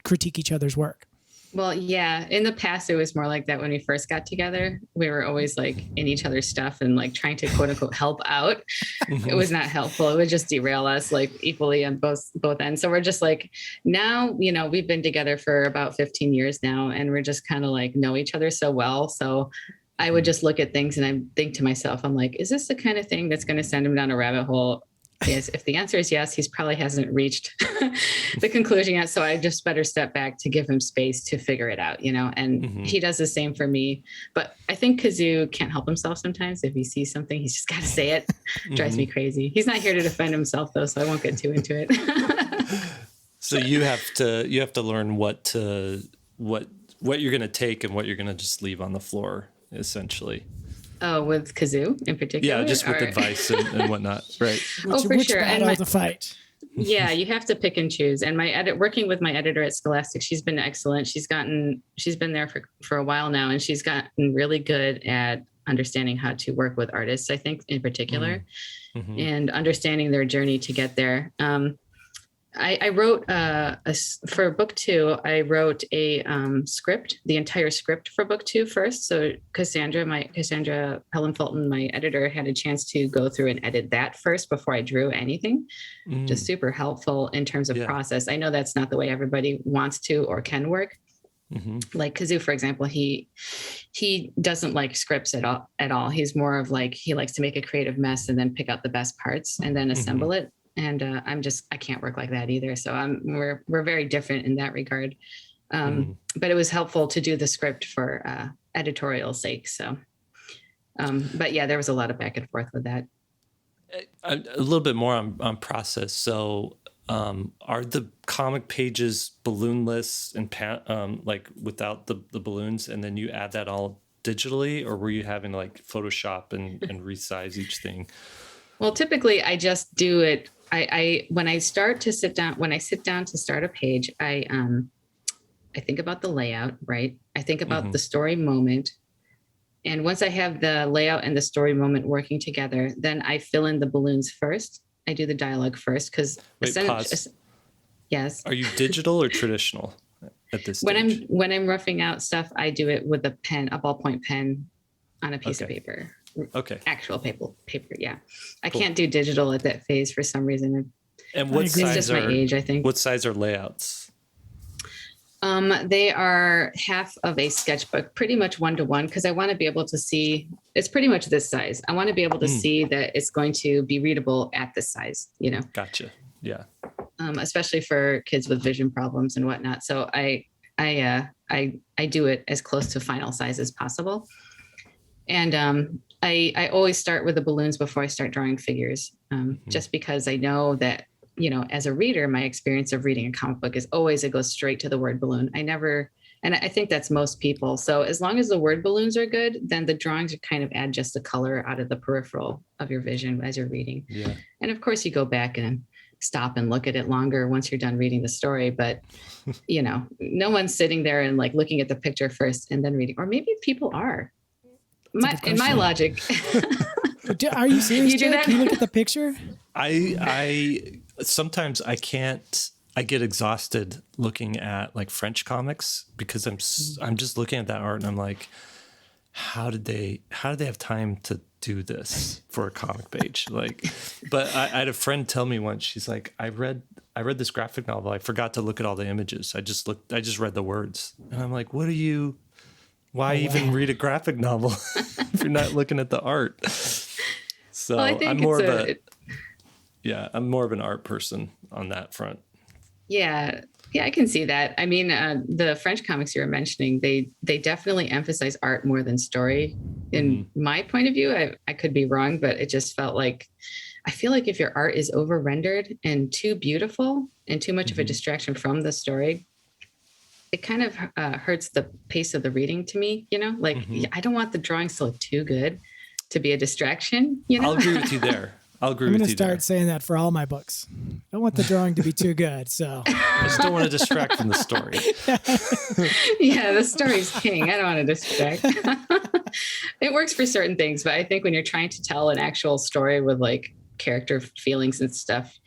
critique each other's work? Well, yeah. In the past, it was more like that when we first got together. We were always like in each other's stuff and like trying to quote unquote help out. It was not helpful. It would just derail us like equally on both ends. So we're just like, now, we've been together for about 15 years now, and we're just kind of like know each other so well. So I would just look at things and I think to myself, I'm like, is this the kind of thing that's going to send him down a rabbit hole? Yes. If the answer is yes, he's probably hasn't reached the conclusion yet. So I just better step back to give him space to figure it out, and he does the same for me. But I think Kazoo can't help himself sometimes. If he sees something, he's just got to say it. Drives me crazy. He's not here to defend himself though, so I won't get too into it. So you have to learn what you're going to take and what you're going to just leave on the floor, essentially. Oh, with Kazoo in particular? Yeah, just with advice and whatnot. Right. For sure. And the fight. Yeah, you have to pick and choose. And working with my editor at Scholastic, she's been excellent. She's been there for a while now, and she's gotten really good at understanding how to work with artists, I think, in particular, and understanding their journey to get there. I wrote for book 2. I wrote a script, the entire script for book 2 first. So Cassandra Helen Fulton, my editor, had a chance to go through and edit that first before I drew anything. Just super helpful in terms of process. I know that's not the way everybody wants to or can work. Like Kazoo, for example, he doesn't like scripts at all. He's more of like, he likes to make a creative mess and then pick out the best parts and then assemble it. And I can't work like that either. So we're very different in that regard. But it was helpful to do the script for editorial sake. So, but yeah, there was a lot of back and forth with that. A little bit more on process. So, are the comic pages balloonless and like without the balloons, and then you add that all digitally, or were you having to like Photoshop and resize each thing? Well, typically I just do it. When I sit down to start a page, I think about the layout, right? I think about the story moment. And once I have the layout and the story moment working together, then I fill in the balloons first. I do the dialogue first because pause. Yes. Are you digital or traditional at this stage? When I'm roughing out stuff, I do it with a ballpoint pen on a piece of paper. Okay. Actual paper. Yeah. I can't do digital at that phase for some reason. And what it's size just my age, I think. What size are layouts? They are half of a sketchbook, pretty much 1-to-1, because I want to be able to see, it's pretty much this size. I want to be able to see that it's going to be readable at this size, Gotcha. Yeah. Especially for kids with vision problems and whatnot. So I do it as close to final size as possible. And I always start with the balloons before I start drawing figures, just because I know that, as a reader, my experience of reading a comic book is always, it goes straight to the word balloon. And I think that's most people. So as long as the word balloons are good, then the drawings kind of add just the color out of the peripheral of your vision as you're reading. Yeah. And of course you go back and stop and look at it longer once you're done reading the story. But, no one's sitting there and like looking at the picture first and then reading, or maybe people are. In my logic. Are you serious? You do that? Can you look at the picture? I sometimes I can't. I get exhausted looking at like French comics because I'm just looking at that art and I'm like, how did they have time to do this for a comic page? Like, but I had a friend tell me once, she's like, I read this graphic novel. I forgot to look at all the images. I just read the words, and I'm like, why even read a graphic novel if you're not looking at the art? So I'm more of an art person on that front. Yeah, I can see that. I mean, the French comics you were mentioning, they definitely emphasize art more than story. In my point of view, I could be wrong, but it just felt like, I feel like if your art is over rendered and too beautiful and too much of a distraction from the story, it kind of hurts the pace of the reading to me, I don't want the drawings to look too good to be a distraction, I'll agree with you there. I'm going to start saying that for all my books. I don't want the drawing to be too good. So I just don't want to distract from the story. Yeah, the story's king. I don't want to distract. It works for certain things, but I think when you're trying to tell an actual story with like character feelings and stuff,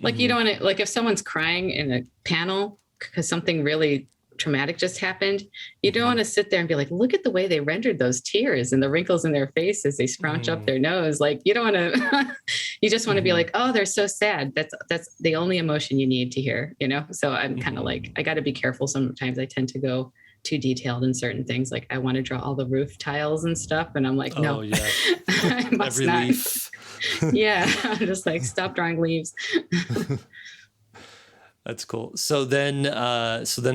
like you don't want to, like if someone's crying in a panel because something really traumatic just happened, you don't want to sit there and be like, look at the way they rendered those tears and the wrinkles in their face as they scrunch up their nose. Like you don't want to, you just want to be like, oh, they're so sad. That's the only emotion you need to hear, So I'm kind of like, I got to be careful. Sometimes I tend to go too detailed in certain things. Like I want to draw all the roof tiles and stuff. And I'm like, no, I must every not. leaf. Yeah. I'm just like, stop drawing leaves. That's cool. So then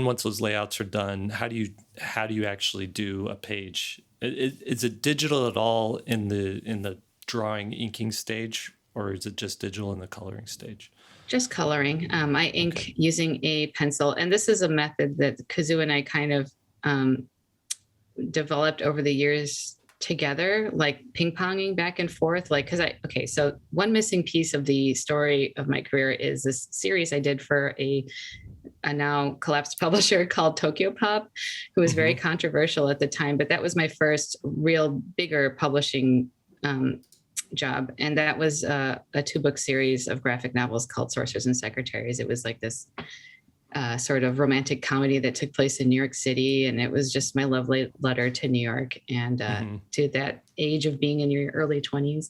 once those layouts are done, how do you actually do a page? Is it digital at all in the drawing inking stage, or is it just digital in the coloring stage? Just coloring. I ink using a pencil, and this is a method that Kazoo and I kind of developed over the years together, like ping-ponging back and forth. Like, so one missing piece of the story of my career is this series I did for a now collapsed publisher called Tokyo Pop, who was very controversial at the time, but that was my first real bigger publishing job. And that was a 2-book series of graphic novels called Sorcerers and Secretaries. It was like this sort of romantic comedy that took place in New York City. And it was just my love letter to New York and to that age of being in your early 20s.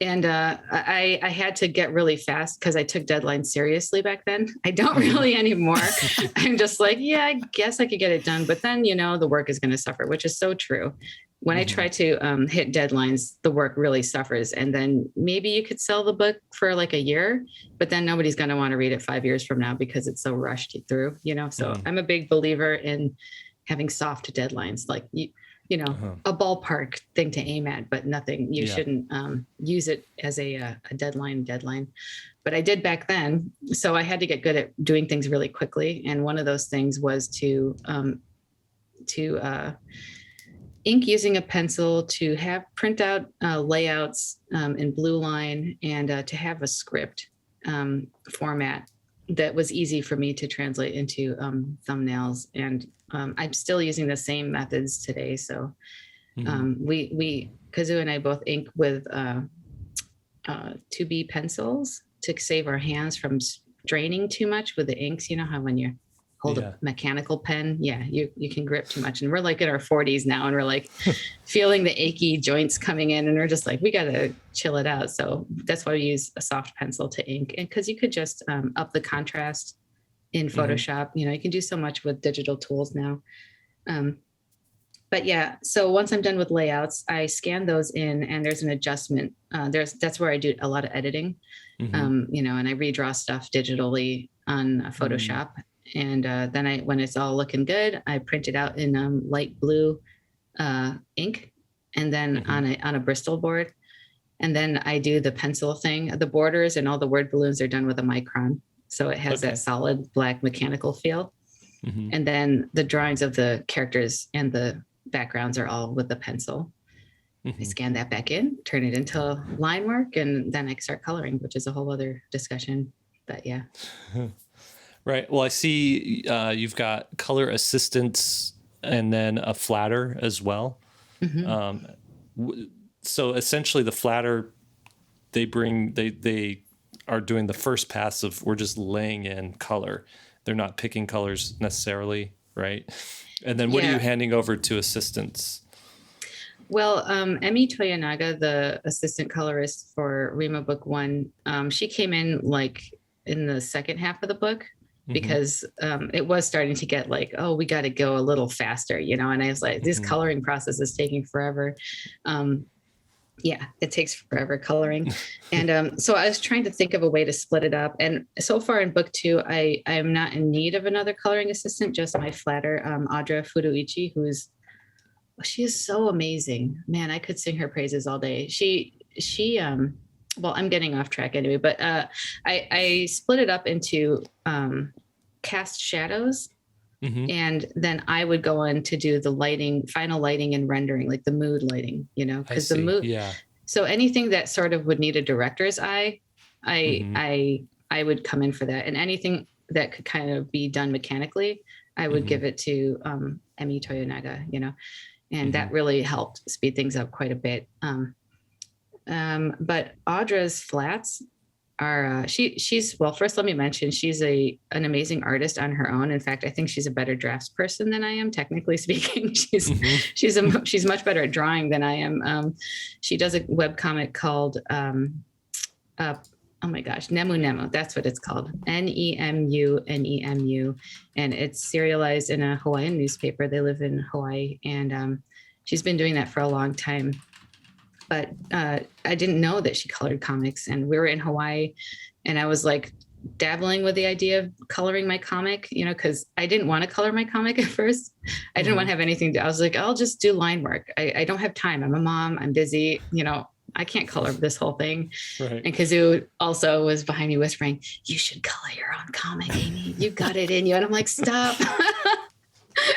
I had to get really fast because I took deadlines seriously back then. I don't really anymore. I'm just like, yeah, I guess I could get it done. But then, the work is going to suffer, which is so true. When I try to hit deadlines, the work really suffers. And then maybe you could sell the book for like a year, but then nobody's going to want to read it 5 years from now because it's so rushed through, So I'm a big believer in having soft deadlines, like a ballpark thing to aim at, but nothing, you shouldn't use it as a deadline. But I did back then. So I had to get good at doing things really quickly. And one of those things was to ink using a pencil, to have print out layouts in blue line, and to have a script format that was easy for me to translate into thumbnails. And I'm still using the same methods today. So we Kazoo and I both ink with 2B pencils to save our hands from draining too much with the inks. You know how when you hold a mechanical pen, you can grip too much. And we're like in our 40s now, and we're like feeling the achy joints coming in, and we're just like, we got to chill it out. So that's why we use a soft pencil to ink. And because you could just up the contrast in Photoshop. You can do so much with digital tools now. But yeah, so once I'm done with layouts, I scan those in, and there's an adjustment. That's where I do a lot of editing, and I redraw stuff digitally on Photoshop. And then when it's all looking good, I print it out in light blue ink, and then on a Bristol board. And then I do the pencil thing. The borders and all the word balloons are done with a micron. So it has that solid black mechanical feel. And then the drawings of the characters and the backgrounds are all with the pencil. I scan that back in, turn it into line work, and then I start coloring, which is a whole other discussion. But yeah. Right. Well, I see you've got color assistants and then a flatter as well. So essentially the flatter, they are doing the first pass of, we're just laying in color. They're not picking colors necessarily, right? And then what are you handing over to assistants? Well, Emi Toyonaga, the assistant colorist for Rima Book 1, she came in like in the second half of the book, because it was starting to get like, oh, we got to go a little faster, and I was like, this coloring process is taking forever. It takes forever coloring. And so I was trying to think of a way to split it up. And so far in book 2, I am not in need of another coloring assistant, just my flatter, Audra Furuichi, she is so amazing. Man, I could sing her praises all day. Well, I'm getting off track anyway, but I split it up into cast shadows. And then I would go on to do the lighting, final lighting and rendering, like the mood lighting, because the mood. Yeah. So anything that sort of would need a director's eye, I would come in for that. And anything that could kind of be done mechanically, I would give it to Emi Toyonaga, and that really helped speed things up quite a bit. But Audra's flats are, well, first let me mention, she's an amazing artist on her own. In fact, I think she's a better drafts person than I am, technically speaking. She's much better at drawing than I am. She does a webcomic called, oh my gosh, Nemu Nemu. That's what it's called. Nemu. And it's serialized in a Hawaiian newspaper. They live in Hawaii. And she's been doing that for a long time. But I didn't know that she colored comics. And we were in Hawaii, and I was like dabbling with the idea of coloring my comic, because I didn't want to color my comic at first. I didn't want to have anything to, I was like, I'll just do line work. I don't have time. I'm a mom. I'm busy. I can't color this whole thing. Right. And Kazoo also was behind me whispering, you should color your own comic, Amy. You got it in you. And I'm like, stop.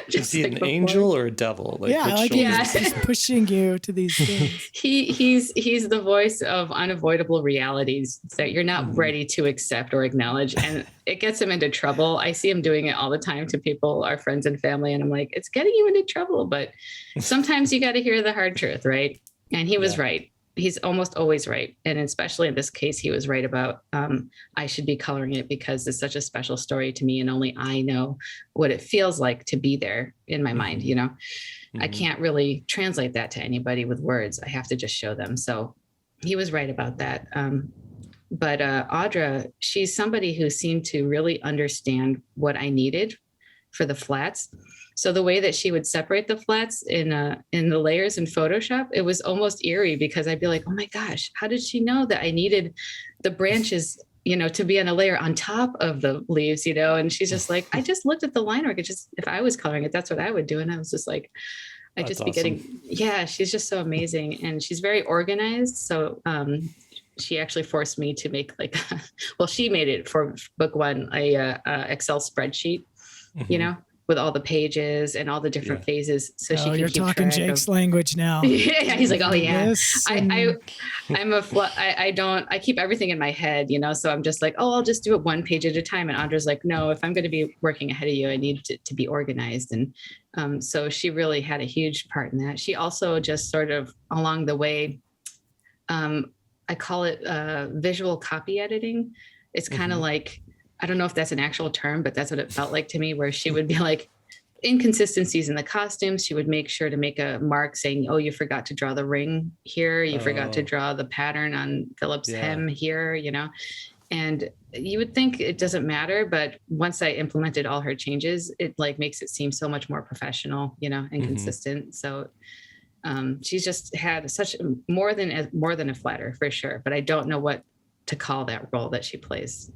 Is he an angel or a devil? He's pushing you to these things. He's the voice of unavoidable realities that you're not ready to accept or acknowledge. And it gets him into trouble. I see him doing it all the time to people, our friends and family. And I'm like, it's getting you into trouble. But sometimes you got to hear the hard truth, right? And he was right. he's almost always right. And especially in this case, he was right about, I should be coloring it because it's such a special story to me. And only I know what it feels like to be there in my mind. You know, I can't really translate that to anybody with words. I have to just show them. So he was right about that. But Audra, she's somebody who seemed to really understand what I needed for the flats. So the way that she would separate the flats in the layers in Photoshop, it was almost eerie because I'd be like, oh my gosh, how did she know that I needed the branches, you know, to be on a layer on top of the leaves, you know? And she's just like, I just looked at the line work. It just, if I was coloring it, that's what I would do. And I was just like, I'd just be getting, yeah, she's just so amazing. And she's very organized. So, she actually forced me to make like, well, she made it for book one, a Excel spreadsheet, you know, with all the pages and all the different phases. So she can you're keep talking track Jake's of, language now. yeah, he's like, oh yeah. Yes, I keep everything in my head, you know, so I'm just like, oh, I'll just do it one page at a time. And Audra's like, no, if I'm going to be working ahead of you, I need to be organized. And so she really had a huge part in that. She also just sort of along the way, I call it visual copy editing. It's kind of like, I don't know if that's an actual term, but that's what it felt like to me, where she would be like inconsistencies in the costumes. She would make sure to make a mark saying, oh, you forgot to draw the ring here. You forgot to draw the pattern on Philip's hem here, you know, and you would think it doesn't matter. But once I implemented all her changes, it like makes it seem so much more professional, you know, and consistent. So she's just had such more than a flatter for sure, but I don't know what to call that role that she plays.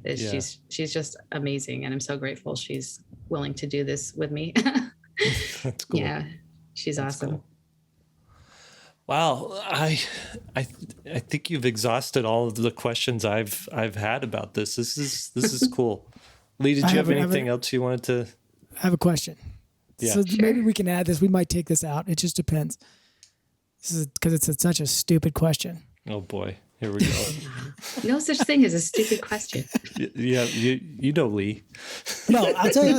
She's just amazing, and I'm so grateful she's willing to do this with me. That's cool. Yeah, she's awesome. Cool. Wow, I think you've exhausted all of the questions I've had about this. This is cool. Lee, did you have anything else you wanted to? I have a question. Yeah. So maybe we can add this. We might take this out. It just depends. This is because it's such a stupid question. Oh boy, here we go. No such thing as a stupid question. Yeah, you know Lee. No, I'll tell you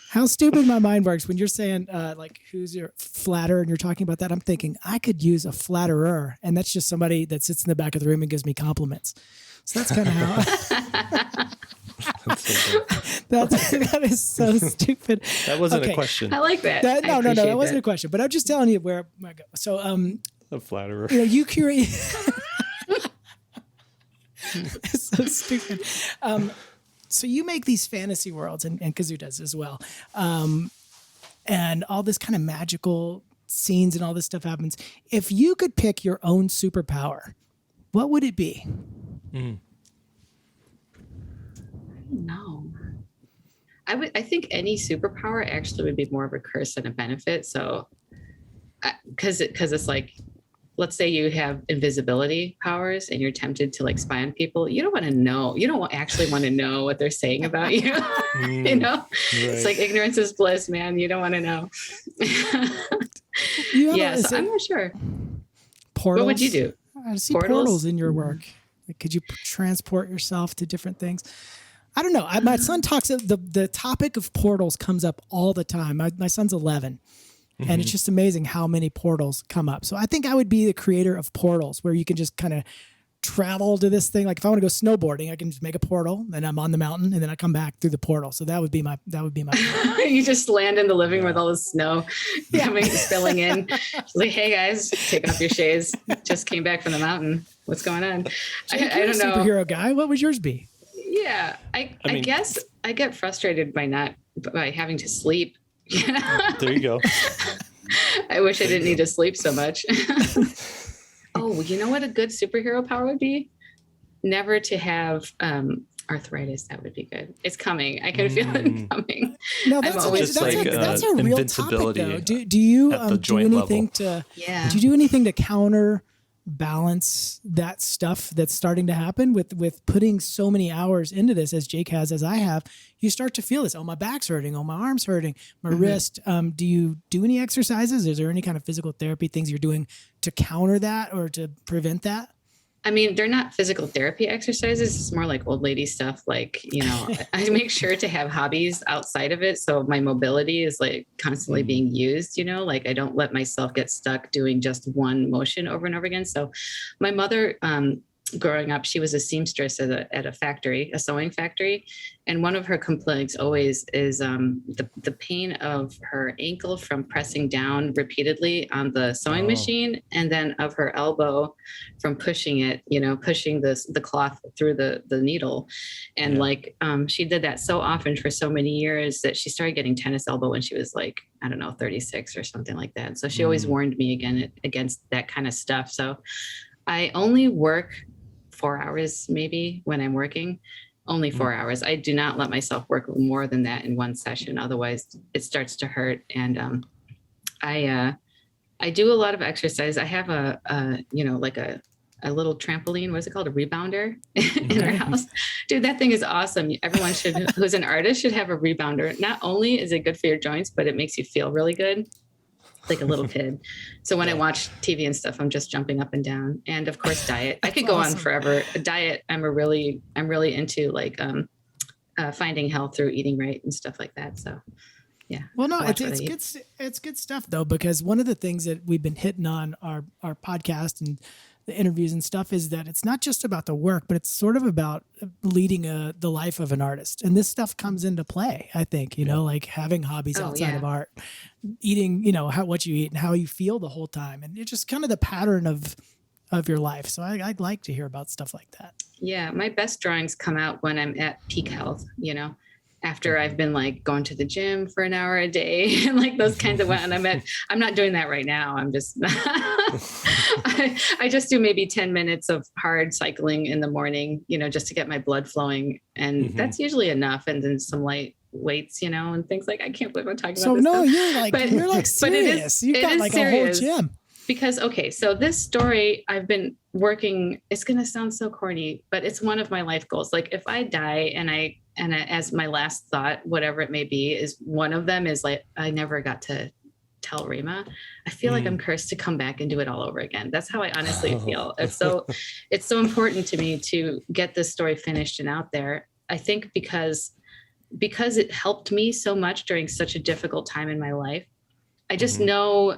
how stupid my mind works when you're saying like who's your flatterer and you're talking about that. I'm thinking I could use a flatterer, and that's just somebody that sits in the back of the room and gives me compliments. So that's kind of how. That is so stupid. That wasn't a question. I like that. No, that wasn't a question. But I'm just telling you where I go. So, a flatterer. You know, you curate. It's so stupid. So you make these fantasy worlds, and Kazoo does as well, and all this kind of magical scenes and all this stuff happens. If you could pick your own superpower, what would it be? No, I think any superpower actually would be more of a curse than a benefit. So, because it's like, let's say you have invisibility powers and you're tempted to like spy on people. You don't want to know. You don't actually want to know what they're saying about you. You know, right. It's like ignorance is bliss, man. You don't want to know. So I'm not sure. Portals? What would you do? I see portals in your work. Like, could you transport yourself to different things? I don't know. My son talks. The topic of portals comes up all the time. My son's 11. And it's just amazing how many portals come up. So I think I would be the creator of portals where you can just kind of travel to this thing. Like if I want to go snowboarding, I can just make a portal and I'm on the mountain and then I come back through the portal. So that would be my You just land in the living room with all the snow spilling in. Like, hey guys, take off your shades. Just came back from the mountain. What's going on? I don't know. Superhero guy. What would yours be? Yeah. I guess I get frustrated by having to sleep. There you go. I wish I didn't need to sleep so much. Oh, you know what a good superhero power would be? Never to have arthritis. That would be good. It's coming. I can feel it coming. No, that's a real topic, though. Do you do anything level. Do you do anything to counterbalance that stuff that's starting to happen with putting so many hours into this, as Jake has, as I have? You start to feel this. Oh, my back's hurting. Oh, my arm's hurting. My wrist. Do you do any exercises? Is there any kind of physical therapy things you're doing to counter that or to prevent that? I mean, they're not physical therapy exercises. It's more like old lady stuff. Like, I make sure to have hobbies outside of it. So my mobility is like constantly being used, like I don't let myself get stuck doing just one motion over and over again. So my mother, growing up, she was a seamstress at a factory, a sewing factory. And one of her complaints always is the pain of her ankle from pressing down repeatedly on the sewing machine, and then of her elbow from pushing it, pushing the cloth through the needle. And she did that so often for so many years that she started getting tennis elbow when she was like, I don't know, 36 or something like that. So she always warned me against that kind of stuff. So I only work 4 hours maybe when I'm working, only 4 hours. I do not let myself work more than that in one session. Otherwise it starts to hurt. And I do a lot of exercise. I have a little trampoline. What's it called? A rebounder in our house. Dude, that thing is awesome. Everyone who's an artist should have a rebounder. Not only is it good for your joints, but it makes you feel really good, like a little kid. So when I watch TV and stuff, I'm just jumping up and down. And of course, diet. I could go on forever. Diet. I'm really into like finding health through eating right and stuff like that. So yeah. Well, no, it's good stuff though, because one of the things that we've been hitting on our podcast and the interviews and stuff is that it's not just about the work, but it's sort of about leading the life of an artist. And this stuff comes into play, I think, like having hobbies outside of art, eating, what you eat and how you feel the whole time. And it's just kind of the pattern of your life. So I'd like to hear about stuff like that. Yeah. My best drawings come out when I'm at peak health, after I've been like going to the gym for an hour a day and like those kinds of, and I'm not doing that right now. I'm just, I just do maybe 10 minutes of hard cycling in the morning, just to get my blood flowing. And that's usually enough. And then some light weights, and things like, I can't believe I'm talking about this stuff. You're like serious. You've got like serious. A whole gym. Because, okay, so this story I've been working, it's going to sound so corny, but it's one of my life goals. Like if I die and as my last thought, whatever it may be, is one of them is like, I never got to tell Rima. I feel like I'm cursed to come back and do it all over again. That's how I honestly feel. And so it's so important to me to get this story finished and out there. I think because it helped me so much during such a difficult time in my life. I just know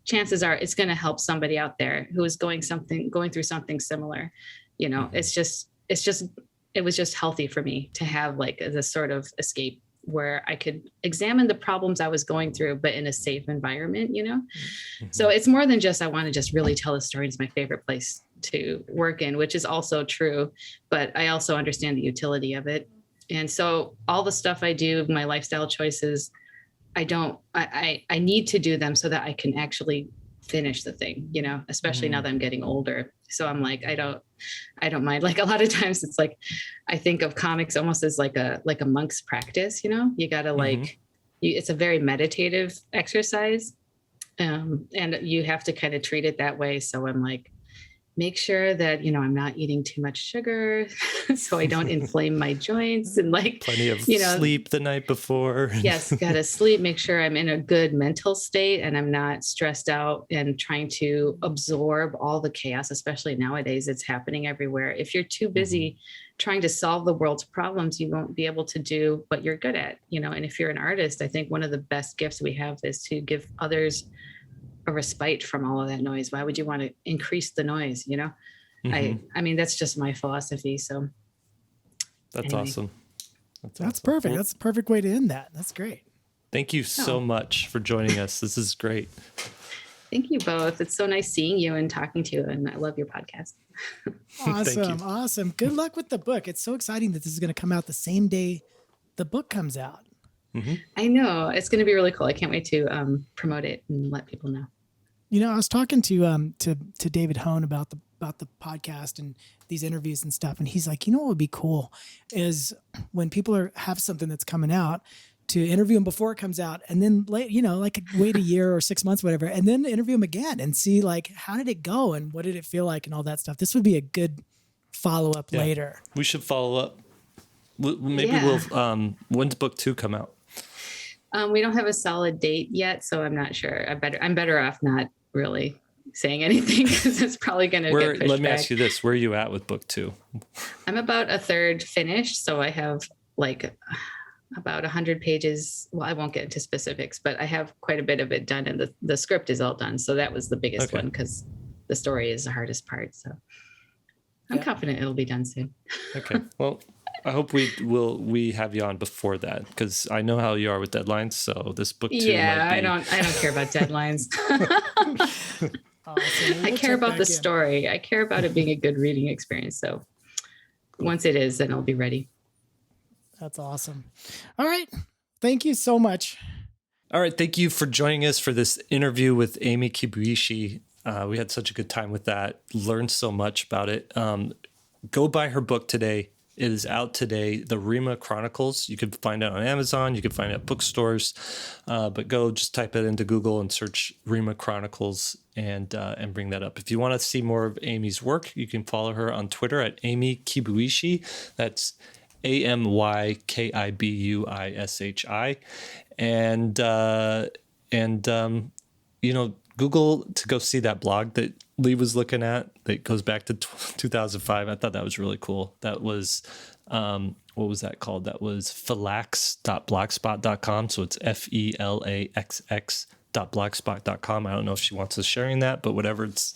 chances are it's going to help somebody out there who is going through something similar. It was just healthy for me to have like this sort of escape where I could examine the problems I was going through, but in a safe environment, So it's more than just, I want to just really tell the story. It's my favorite place to work in, which is also true, but I also understand the utility of it. And so all the stuff I do, my lifestyle choices, I need to do them so that I can actually finish the thing, especially now that I'm getting older. So I'm like, I don't mind. Like a lot of times it's like, I think of comics almost as like a monk's practice, you gotta it's a very meditative exercise. And you have to kind of treat it that way. So I'm like, make sure that, I'm not eating too much sugar so I don't inflame my joints, and like plenty of sleep the night before. Yes. Gotta sleep, make sure I'm in a good mental state and I'm not stressed out and trying to absorb all the chaos, especially nowadays. It's happening everywhere. If you're too busy trying to solve the world's problems, you won't be able to do what you're good at, and if you're an artist, I think one of the best gifts we have is to give others a respite from all of that noise. Why would you want to increase the noise? I mean, that's just my philosophy. So that's awesome. That's perfect. Well, that's the perfect way to end that. That's great. Thank you so much for joining us. This is great. Thank you both. It's so nice seeing you and talking to you. And I love your podcast. Awesome. Good luck with the book. It's so exciting that this is going to come out the same day the book comes out. I know. It's going to be really cool. I can't wait to promote it and let people know. I was talking to David Hone about the podcast and these interviews and stuff, and he's like, what would be cool is when people have something that's coming out, to interview them before it comes out, and then wait a year or 6 months, whatever, and then interview them again and see like how did it go and what did it feel like and all that stuff. This would be a good follow up later. We should follow up. Maybe we'll. When's book 2 come out? We don't have a solid date yet, so I'm not sure. I'm better off not really saying anything because it's probably going to get pushed Let me back. ask you this. Where are you at with book 2? I'm about a third finished. So I have like about 100 pages. Well, I won't get into specifics, but I have quite a bit of it done, and the script is all done. So that was the biggest one because the story is the hardest part. So I'm confident it'll be done soon. Okay. Well, I hope we have you on before that, because I know how you are with deadlines. So this book 2 might be... I don't care about deadlines. Awesome. I care about the story. I care about it being a good reading experience. So once it is, then I'll be ready. That's awesome. All right. Thank you so much. All right. Thank you for joining us for this interview with Amy Kibuishi. We had such a good time with that. Learned so much about it. Go buy her book today. It is out today, The Rima Chronicles. You can find it on Amazon. You can find it at bookstores. But go just type it into Google and search Rima Chronicles and bring that up. If you want to see more of Amy's work, you can follow her on Twitter at Amy Kibuishi. That's AMYKIBUISHI. And Google to go see that blog that Lee was looking at that goes back to 2005. I thought that was really cool. That was, what was that called? That was felax.blogspot.com. So it's FELAXX.blogspot.com. I don't know if she wants us sharing that, but whatever. It's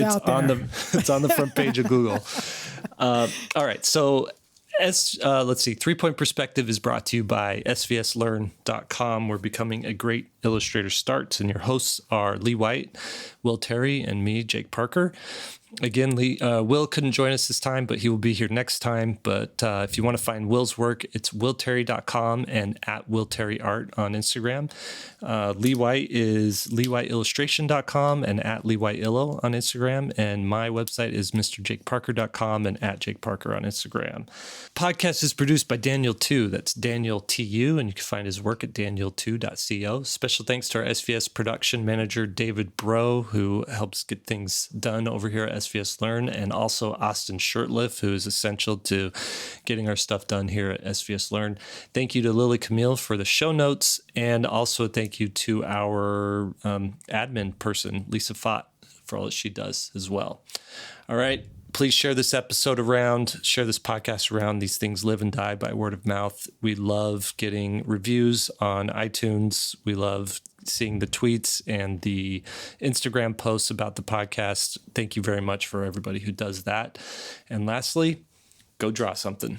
out there. It's on the front page of Google. All right. So let's see. 3-Point Perspective is brought to you by SVSLearn.com, where becoming a great illustrator starts. And your hosts are Lee White, Will Terry, and me, Jake Parker. Again, Will couldn't join us this time, but he will be here next time. But if you want to find Will's work, it's willterry.com and at willterryart on Instagram. Lee White is leewhiteillustration.com and at leewhiteillo on Instagram. And my website is mrjakeparker.com and at jakeparker on Instagram. Podcast is produced by Daniel Tu. That's Daniel TU, and you can find his work at daniel2.co. Special thanks to our SVS production manager, David Bro, who helps get things done over here at SVS Learn, and also Austin Shirtliff, who is essential to getting our stuff done here at SVS Learn. Thank you to Lily Camille for the show notes, and also thank you to our admin person, Lisa Fott, for all that she does as well. All right. Please share this episode around, share this podcast around. These things live and die by word of mouth. We love getting reviews on iTunes. We love seeing the tweets and the Instagram posts about the podcast. Thank you very much for everybody who does that. And lastly, go draw something.